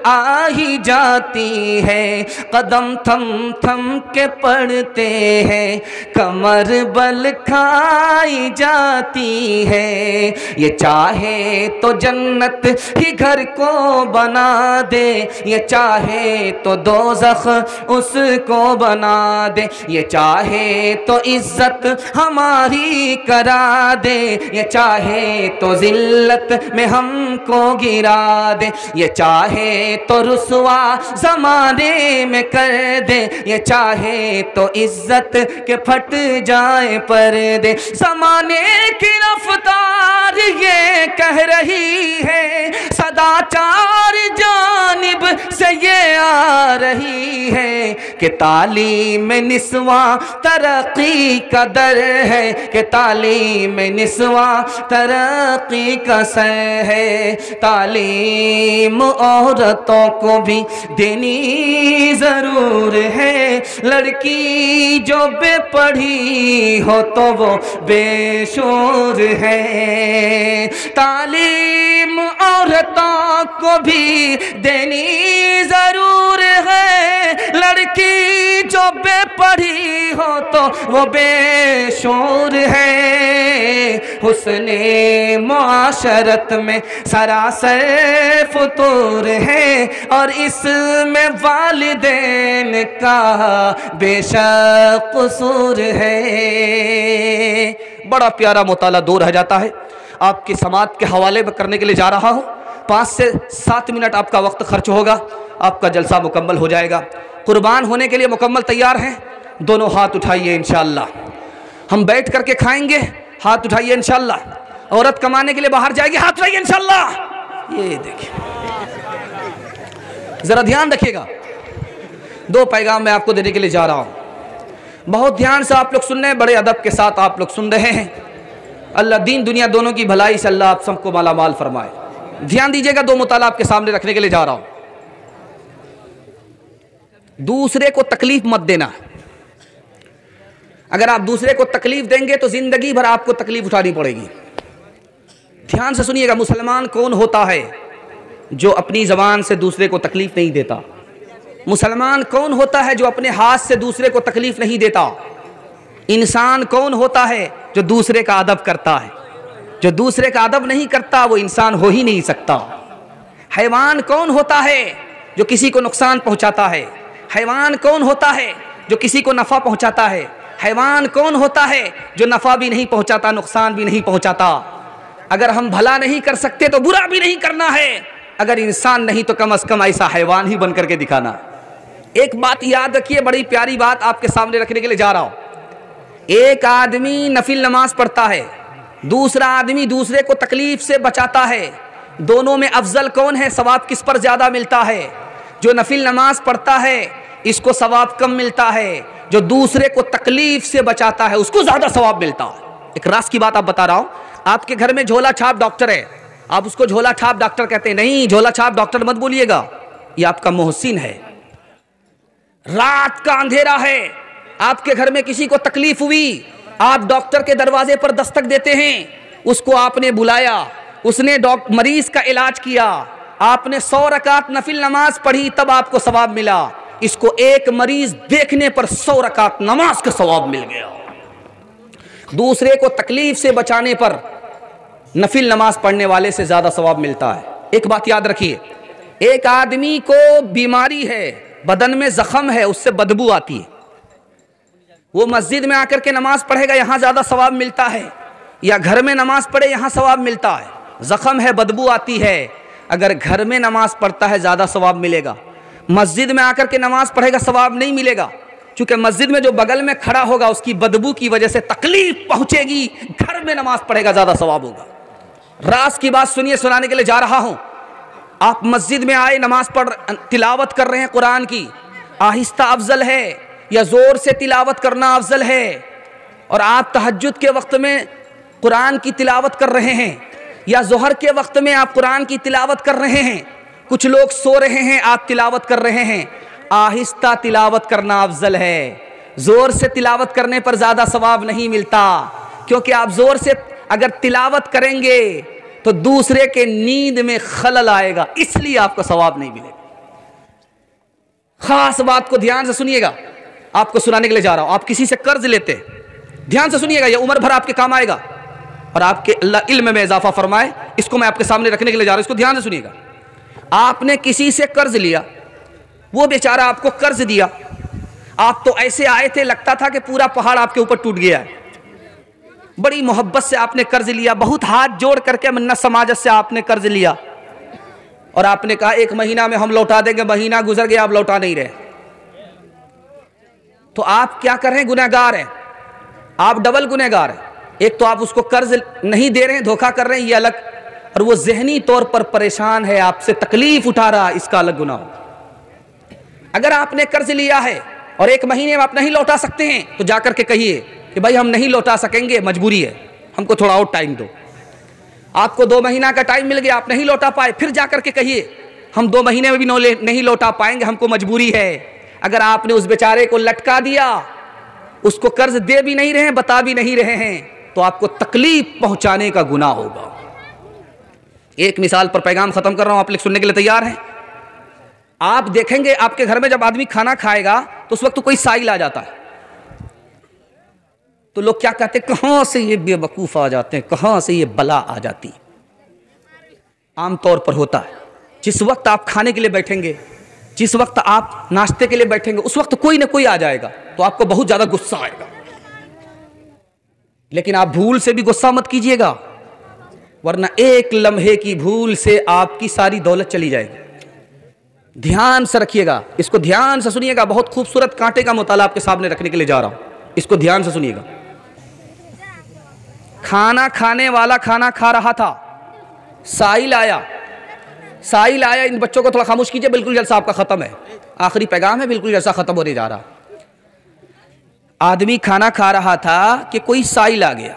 आ ही जाती है। कदम थम थम के पड़ते हैं, कमर बल खाई जाती है। ये चाहे तो जन्नत ही घर को बना दे, ये चाहे तो दोज़ख उसको बना दे। ये चाहे तो इज्जत हमारी करा दे, ये चाहे तो जिल्लत में हमको गिरा दे। ये चाहे तो रुसवा ज़माने में कर दे, ये चाहे तो इज्जत के फट जाए पर्दे। ज़माने की रफ्तार ये कह रही है, सदाचार जानिब से ये आ रही है कि तालीम निस्वा तरक्की का दर है, कि तालीम निस्वा तरक्की का सर है। तालीम औरतों को भी देनी जरूर है, लड़की जो बेपढ़ी हो तो वो बेशोर है। तालीम औरतों को भी देनी जरूर है, लड़की जो बेपढ़ी हो तो वो बेशोर है। हुस्ने मुआशरत में सरासर फुतूर है, और इसमें वालिदैन का बेशक कसूर है। बड़ा प्यारा मुताला दूर रह जाता है, आपकी समात के हवाले में करने के लिए जा रहा हूँ। 5 से 7 मिनट आपका वक्त खर्च होगा, आपका जलसा मुकम्मल हो जाएगा। कुर्बान होने के लिए मुकम्मल तैयार हैं? दोनों हाथ उठाइए इंशाअल्लाह। हम बैठ करके खाएंगे, हाथ उठाइए इंशाअल्लाह। औरत कमाने के लिए बाहर जाएगी, हाथ उठाइए इंशाअल्लाह। ये देखिए, जरा ध्यान रखिएगा। 2 पैगाम मैं आपको देने के लिए जा रहा हूँ। बहुत ध्यान से आप लोग सुन रहे हैं, बड़े अदब के साथ आप लोग सुन रहे हैं। अल्लाह दीन दुनिया दोनों की भलाई से अल्लाह आप सबको माला माल फरमाए। ध्यान दीजिएगा, 2 मुताला आपके सामने रखने के लिए जा रहा हूं। दूसरे को तकलीफ मत देना। अगर आप दूसरे को तकलीफ देंगे तो जिंदगी भर आपको तकलीफ उठानी पड़ेगी। ध्यान से सुनिएगा, मुसलमान कौन होता है जो अपनी जबान से दूसरे को तकलीफ नहीं देता? मुसलमान कौन होता है जो अपने हाथ से दूसरे को तकलीफ नहीं देता? इंसान कौन होता है जो दूसरे का अदब करता है? जो दूसरे का अदब नहीं करता वो इंसान हो ही नहीं सकता। हैवान कौन होता है जो किसी को नुकसान पहुंचाता है? हैवान कौन होता है जो किसी को नफ़ा पहुंचाता है? हैवान कौन होता है जो नफ़ा भी नहीं पहुंचाता, नुकसान भी नहीं पहुंचाता? अगर हम भला नहीं कर सकते तो बुरा भी नहीं करना है। अगर इंसान नहीं तो कम से कम ऐसा हैवान ही बन करके दिखाना। एक बात याद रखिए, बड़ी प्यारी बात आपके सामने रखने के लिए जा रहा हूं। एक आदमी नफिल नमाज पढ़ता है, दूसरा आदमी दूसरे को तकलीफ से बचाता है। दोनों में अफजल कौन है? सवाब किस पर ज़्यादा मिलता है? जो नफिल नमाज पढ़ता है इसको सवाब कम मिलता है, जो दूसरे को तकलीफ से बचाता है उसको ज़्यादा सवाब मिलता है। एक रास की बात आप बता रहा हूँ। आपके घर में झोला छाप डॉक्टर है, आप उसको झोला छाप डॉक्टर कहते हैं। नहीं, झोला छाप डॉक्टर मत बोलिएगा, ये आपका मोहसिन है। रात का अंधेरा है, आपके घर में किसी को तकलीफ हुई, आप डॉक्टर के दरवाजे पर दस्तक देते हैं। उसको आपने बुलाया, उसने मरीज का इलाज किया, आपने 100 रकात नफिल नमाज पढ़ी, तब आपको सवाब मिला। इसको एक मरीज देखने पर 100 रकात नमाज का सवाब मिल गया। दूसरे को तकलीफ से बचाने पर नफिल नमाज पढ़ने वाले से ज्यादा सवाब मिलता है। एक बात याद रखिए, एक आदमी को बीमारी है, बदन में जख्म है, उससे बदबू आती है, वो मस्जिद में आकर के नमाज पढ़ेगा, यहाँ ज़्यादा सवाब मिलता है, या घर में नमाज पढ़े यहाँ सवाब मिलता है। जख्म है, बदबू आती है, अगर घर में नमाज पढ़ता है ज़्यादा सवाब मिलेगा, मस्जिद में आकर के नमाज पढ़ेगा सवाब नहीं मिलेगा, क्योंकि मस्जिद में जो बगल में खड़ा होगा उसकी बदबू की वजह से तकलीफ पहुंचेगी, घर में नमाज पढ़ेगा ज़्यादा सवाब होगा। राज की बात सुनिए, सुनाने के लिए जा रहा हूं। आप मस्जिद में आए, नमाज पढ़, तिलावत कर रहे हैं कुरान की, आहिस्ता अफजल है या ज़ोर से तिलावत करना अफजल है? और आप तहज्जुद के वक्त में कुरान की तिलावत कर रहे हैं या ज़ोहर के वक्त में आप कुरान की तिलावत कर रहे हैं, कुछ लोग सो रहे हैं, आप तिलावत कर रहे हैं, आहिस्ता तिलावत करना अफजल है। ज़ोर से तिलावत करने पर ज़्यादा सवाब नहीं मिलता, क्योंकि आप ज़ोर से अगर तिलावत करेंगे तो दूसरे के नींद में खलल आएगा, इसलिए आपको सवाब नहीं मिलेगा। खास बात को ध्यान से सुनिएगा, आपको सुनाने के लिए जा रहा हूं। आप किसी से कर्ज लेते हैं, ध्यान से सुनिएगा, यह उम्र भर आपके काम आएगा और आपके अल्लाह इल्म में इजाफा फरमाए, इसको मैं आपके सामने रखने के लिए जा रहा हूं, इसको ध्यान से सुनिएगा। आपने किसी से कर्ज लिया, वो बेचारा आपको कर्ज दिया, आप तो ऐसे आए थे लगता था कि पूरा पहाड़ आपके ऊपर टूट गया है, बड़ी मोहब्बत से आपने कर्ज लिया, बहुत हाथ जोड़ करके मन्नत समाजत से आपने कर्ज लिया, और आपने कहा 1 महीना में हम लौटा देंगे, महीना गुजर गया, आप लौटा नहीं रहे, तो आप क्या कर रहे हैं? गुनहगार हैं, आप डबल गुनहगार हैं। एक तो आप उसको कर्ज नहीं दे रहे हैं, धोखा कर रहे हैं, ये अलग, और वो जहनी तौर पर परेशान है, आपसे तकलीफ उठा रहा, इसका अलग गुनाह। अगर आपने कर्ज लिया है और 1 महीने में आप नहीं लौटा सकते हैं, तो जाकर के कहिए कि भाई हम नहीं लौटा सकेंगे, मजबूरी है, हमको थोड़ा और टाइम दो। आपको 2 महीना का टाइम मिल गया, आप नहीं लौटा पाए, फिर जाकर के कहिए हम 2 महीने में भी नहीं लौटा पाएंगे, हमको मजबूरी है। अगर आपने उस बेचारे को लटका दिया, उसको कर्ज दे भी नहीं रहे हैं, बता भी नहीं रहे हैं, तो आपको तकलीफ पहुंचाने का गुनाह होगा। एक मिसाल पर पैगाम खत्म कर रहा हूं, आप लोग सुनने के लिए तैयार हैं? आप देखेंगे आपके घर में जब आदमी खाना खाएगा तो उस वक्त तो कोई साइल आ जाता है, तो लोग क्या कहते हैं, कहां से ये बेवकूफ आ जाते हैं, कहां से ये बला आ जाती है। आमतौर पर होता है, जिस वक्त आप खाने के लिए बैठेंगे, जिस वक्त आप नाश्ते के लिए बैठेंगे, उस वक्त कोई ना कोई आ जाएगा, तो आपको बहुत ज्यादा गुस्सा आएगा। लेकिन आप भूल से भी गुस्सा मत कीजिएगा, वरना एक लम्हे की भूल से आपकी सारी दौलत चली जाएगी। ध्यान से रखिएगा, इसको ध्यान से सुनिएगा, बहुत खूबसूरत कांटे का मुताला आपके सामने रखने के लिए जा रहा हूं, इसको ध्यान से सुनिएगा। खाना खाने वाला खाना खा रहा था, साइल आया, साइल आया, इन बच्चों को थोड़ा खामोश कीजिए, बिल्कुल जलसा आपका खत्म है, आखिरी पैगाम है, बिल्कुल जलसा खत्म होने जा रहा। आदमी खाना खा रहा था कि कोई साइल आ गया,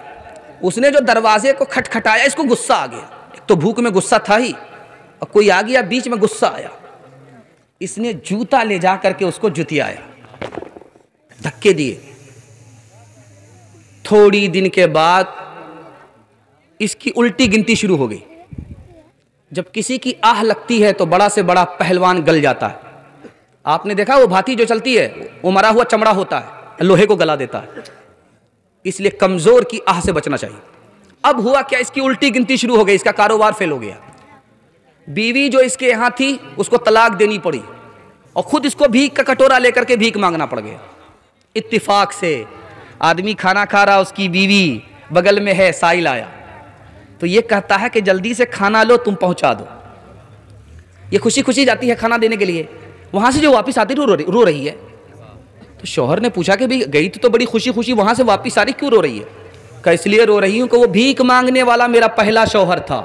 उसने जो दरवाजे को खटखटाया, इसको गुस्सा आ गया, एक तो भूख में गुस्सा था ही, और कोई आ गया बीच में, गुस्सा आया, इसने जूता ले जा करके उसको जुतियाया, धक्के दिए। थोड़ी दिन के बाद इसकी उल्टी गिनती शुरू हो गई। जब किसी की आह लगती है तो बड़ा से बड़ा पहलवान गल जाता है। आपने देखा वो भाती जो चलती है, वो मरा हुआ चमड़ा होता है, लोहे को गला देता है, इसलिए कमजोर की आह से बचना चाहिए। अब हुआ क्या, इसकी उल्टी गिनती शुरू हो गई, इसका कारोबार फेल हो गया। बीवी जो इसके यहां थी उसको तलाक देनी पड़ी, और खुद इसको भीख का कटोरा लेकर के भीख मांगना पड़ गया। इत्तिफाक से आदमी खाना खा रहा, उसकी बीवी बगल में है, साइल आया, तो ये कहता है कि जल्दी से खाना लो, तुम पहुंचा दो। ये खुशी खुशी जाती है खाना देने के लिए, वहां से जो वापस आती रो रही है। तो शौहर ने पूछा कि भाई गई तो बड़ी खुशी खुशी, वहां से वापस आ रही, क्यों रो रही है? कहा इसलिए रो रही हूं कि वो भीख मांगने वाला मेरा पहला शौहर था।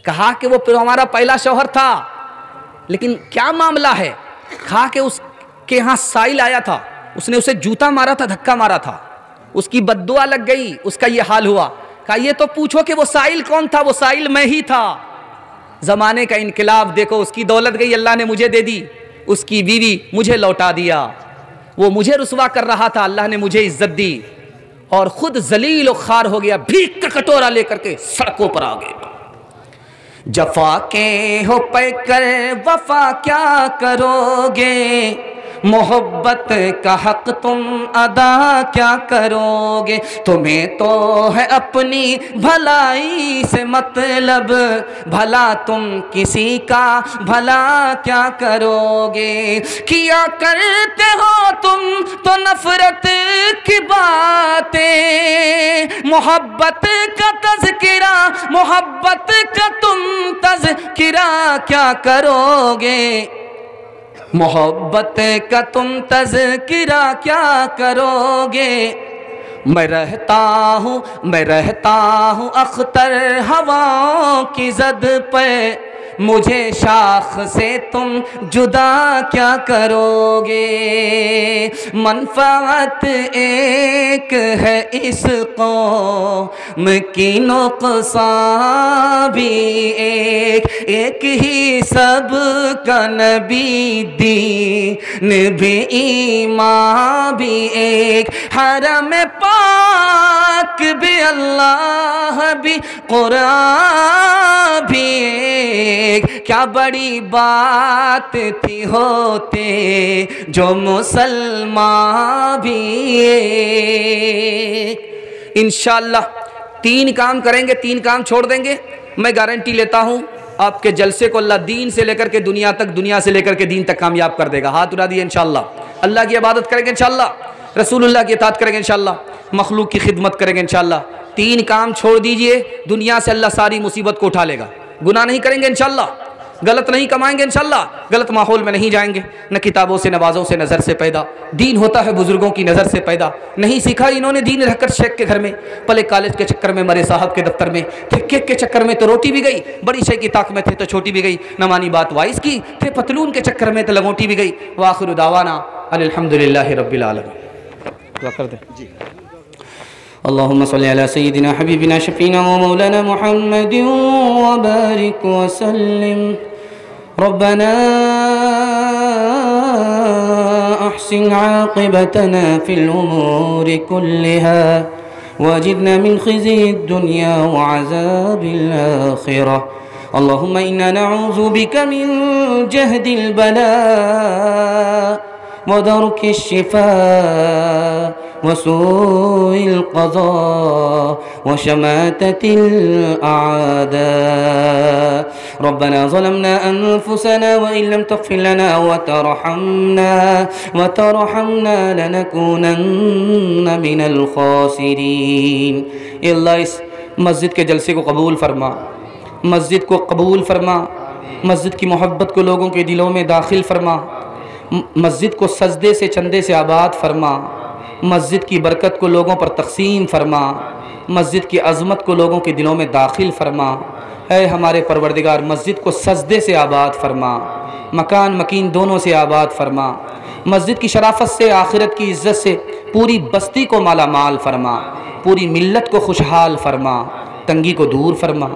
कहा कि वो हमारा पहला शौहर था, लेकिन क्या मामला है? कहा कि उसके यहां साइल आया था, उसने उसे जूता मारा था, धक्का मारा था, उसकी बद्दुआ लग गई, उसका ये हाल हुआ। कहा ये तो पूछो कि वो साइल कौन था? वो साइल मैं ही था। जमाने का इनकलाब देखो, उसकी दौलत गई, अल्लाह ने मुझे दे दी, उसकी बीवी मुझे लौटा दिया। वो मुझे रुसवा कर रहा था, अल्लाह ने मुझे इज्जत दी, और खुद जलील और खार हो गया, भीख का कटोरा लेकर के सड़कों पर आ गए। जफा के हो पैकर वफा क्या करोगे, मोहब्बत का हक तुम अदा क्या करोगे। तुम्हें तो है अपनी भलाई से मतलब, भला तुम किसी का भला क्या करोगे। किया करते हो तुम तो नफरत की बातें, मोहब्बत का तज़किरा, मोहब्बत का तुम तज़किरा क्या करोगे। मोहब्बत का तुम तज़किरा क्या करोगे। मैं रहता हूँ अख्तर हवाओं की ज़द पे, मुझे शाख से तुम जुदा क्या करोगे। मनफ़ाअत एक है इस कौम की, नुक़सान भी एक ही सब का नबी, दीन भी ईमान भी एक, हरम पाक भी अल्लाह भी कुरान भी एक। क्या बड़ी बात थी होते जो मुसलमान भी एक। इंशाअल्लाह 3 काम करेंगे, 3 काम छोड़ देंगे। मैं गारंटी लेता हूँ आपके जलसे को अल्लाह दीन से लेकर के दुनिया तक, दुनिया से लेकर के दीन तक कामयाब कर देगा। हाथ उठा दिए इंशाअल्लाह। अल्लाह की इबादत करेंगे इंशाअल्लाह, रसूलुल्लाह की इताअत करेंगे इंशाअल्लाह, मखलूक की खिदमत करेंगे इंशाअल्लाह। 3 काम छोड़ दीजिए, दुनिया से अल्लाह सारी मुसीबत को उठा लेगा। गुनाह नहीं करेंगे इंशाअल्लाह, गलत नहीं कमाएंगे इंशाअल्लाह, गलत माहौल में नहीं जाएंगे, न किताबों से नवाज़ों से नज़र से पैदा। दीन होता है बुजुर्गों की नज़र से पैदा। नहीं सीखा इन्होंने दीन रहकर शेख के घर में, पले कॉलेज के चक्कर में, मरे साहब के दफ्तर में थे, केक के चक्कर में तो रोटी भी गई, बड़ी शेख की ताक में थे तो छोटी भी गई, न मानी बात वाइस की, थे पतलून के चक्कर में तो लगोटी भी गई। वाखिरु दावाना अल्हम्दुलिल्लाहि रब्बिल आलमीन। दुआ कर दे जी। अल्लाहुम्मा सल्ली अला सय्यिदिना हबीबिना शफीना व मौलाना मुहम्मद व बारिक व सल्लिम। रब्बना अहसिन आक़िबतना फिल उमूरि कुल्लिहा वअजिरना मिन ख़िज़्यिद दुनिया व अज़ाबिल आख़िरह। अल्लाहुम्मा इन्ना नऊज़ु बिका मिन जहदिल बला व दरकिश शिफ़ा वसूइल क़ज़ा व शमाततिल आदा। रब्बना ज़लमना अनफुसना व इन लम तग़फ़िर लना व तरहमना लनकूनन्न मिनल ख़ासिरीन। अल्लाह इस मस्जिद के जलसे को कबूल फरमा, मस्जिद को कबूल फरमा, मस्जिद की मोहब्बत को लोगों के दिलों में दाखिल फरमा, मस्जिद को सजदे से चंदे से आबाद फरमा, मस्जिद की बरकत को लोगों पर तक़सीम फरमा, मस्जिद की अज़मत को लोगों के दिलों में दाखिल फरमा। ऐ हमारे परवरदिगार मस्जिद को सजदे से आबाद फरमा, मकान मकीन दोनों से आबाद फरमा, मस्जिद की शराफत से, आखिरत की इज़्ज़त से पूरी बस्ती को माला माल फरमा, पूरी मिल्लत को खुशहाल फरमा, तंगी को दूर फरमा,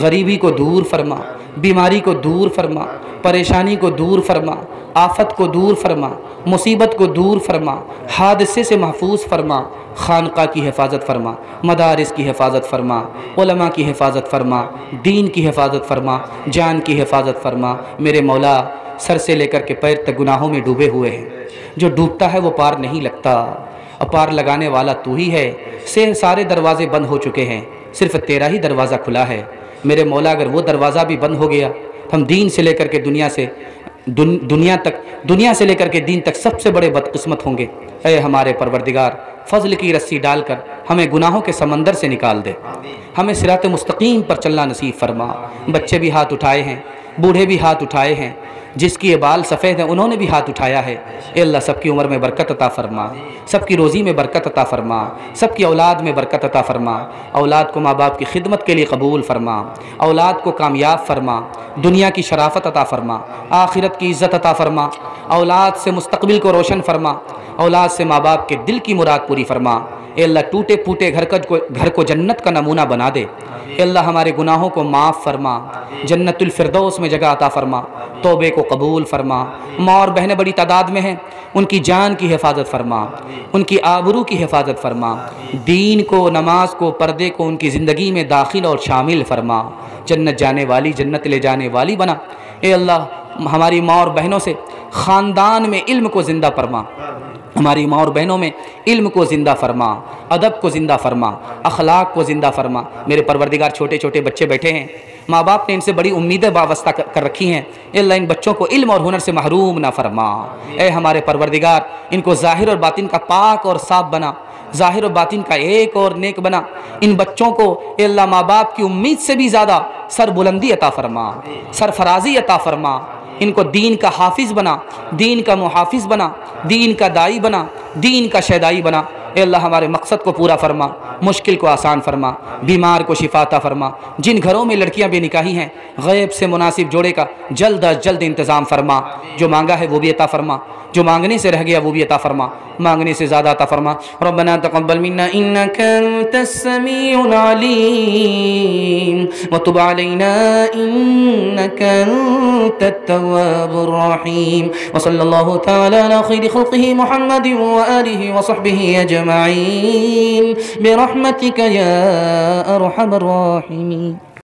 गरीबी को दूर फरमा, बीमारी को दूर फरमा, परेशानी को दूर फरमा, आफत को दूर फरमा, मुसीबत को दूर फरमा, हादसे से महफूज फरमा, खानका की हिफाजत फरमा, मदारिस की हिफाजत फरमा, उलमा की हिफाजत फरमा, दीन की हिफाजत फरमा, जान की हिफाजत फरमा। मेरे मौला सर से लेकर के पैर तक गुनाहों में डूबे हुए हैं, जो डूबता है वो पार नहीं लगता, और पार लगाने वाला तू ही है। से सारे दरवाज़े बंद हो चुके हैं, सिर्फ़ तेरा ही दरवाज़ा खुला है। मेरे मौला अगर वो दरवाज़ा भी बंद हो गया, हम दीन से लेकर के दुनिया से दुनिया तक, दुनिया से लेकर के दीन तक सबसे बड़े बदकिस्मत होंगे। ऐ हमारे परवरदिगार फ़ज़ल की रस्सी डालकर हमें गुनाहों के समंदर से निकाल दे, हमें सिरात मुस्तकीम पर चलना नसीब फरमा। बच्चे भी हाथ उठाए हैं, बूढ़े भी हाथ उठाए हैं, जिसकी ये बाल सफ़ेद हैं उन्होंने भी हाथ उठाया है। ए अल्लाह सबकी उम्र में बरकत अता फ़रमा, सबकी रोज़ी में बरकत अता फ़रमा, सबकी औलाद में बरकत अता फ़रमा। औलाद को माँ बाप की खिदमत के लिए कबूल फ़रमा, औलाद को कामयाब फ़रमा, दुनिया की शराफत अता फ़रमा, आखिरत की इज़्ज़त अता फ़रमा। औलाद से मुस्तक़बिल को रोशन फ़रमा, औलाद से माँ बाप के दिल की मुराद पूरी फ़रमा। ए अल्लाह टूटे फूटे घर को जन्नत का नमूना बना दे। ए अल्लाह हमारे गुनाहों को माफ़ फ़रमा, जन्नतुल फ़िरदौस में जगह अता फ़रमा, तौबे को कबूल फ़रमा। माँ और बहनें बड़ी तादाद में हैं, उनकी जान की हिफाजत फ़रमा, उनकी आबरू की हिफाजत फ़रमा, दीन को, नमाज को, पर्दे को उनकी ज़िंदगी में दाखिल और शामिल फ़रमा। जन्नत जाने वाली, जन्नत ले जाने वाली बना। ए अल्लाह हमारी माँ और बहनों से ख़ानदान में इल्म को ज़िंदा फरमा, हमारी माँ और बहनों में इल्म को ज़िंदा फरमा, अदब को ज़िंदा फरमा, अखलाक को ज़िंदा फरमा। मेरे परवरदिगार छोटे छोटे बच्चे बैठे हैं, माँ बाप ने इनसे बड़ी उम्मीदें वाबस्ता कर रखी हैं, अल्लाह इन बच्चों को इल्म और हुनर से महरूम ना फरमा। ए हमारे परवरदिगार, इनको ज़ाहिर और बातिन का पाक और साफ बना, ज़ाहिर और बातिन का एक और नेक बना। इन बच्चों को अल्लाह माँ बाप की उम्मीद से भी ज़्यादा सरबुलंदी अता फरमा, सरफराजी अता फरमा। इनको दीन का हाफिज़ बना, दीन का मुहाफिज़ बना, दीन का दाई बना, दीन का शहदाई बना। ए अल्लाह हमारे मकसद को पूरा फरमा, मुश्किल को आसान फरमा, बीमार को शिफाता फरमा। जिन घरों में लड़कियां बेनिकाही हैं, गैब से मुनासिब जोड़े का जल्द अज जल्द इंतज़ाम फरमा। जो मांगा है वो भी अता फरमा, जो मांगने से रह गया वो भी अता फरमा, मांगने से ज़्यादा अता फरमा। रब्बना तक़ब्बल मिन्ना इन्नका अंतस समीउल अलीम व तुब अलैना इन्नका अंतत तव्वाबुर रहीम। व सल्लल्लाहु तआला अला खैरि खल्क़िही मुहम्मदिन व आलिहि व सहबिही अजमईन बिरहमतिका या अरहमर राहिमीन।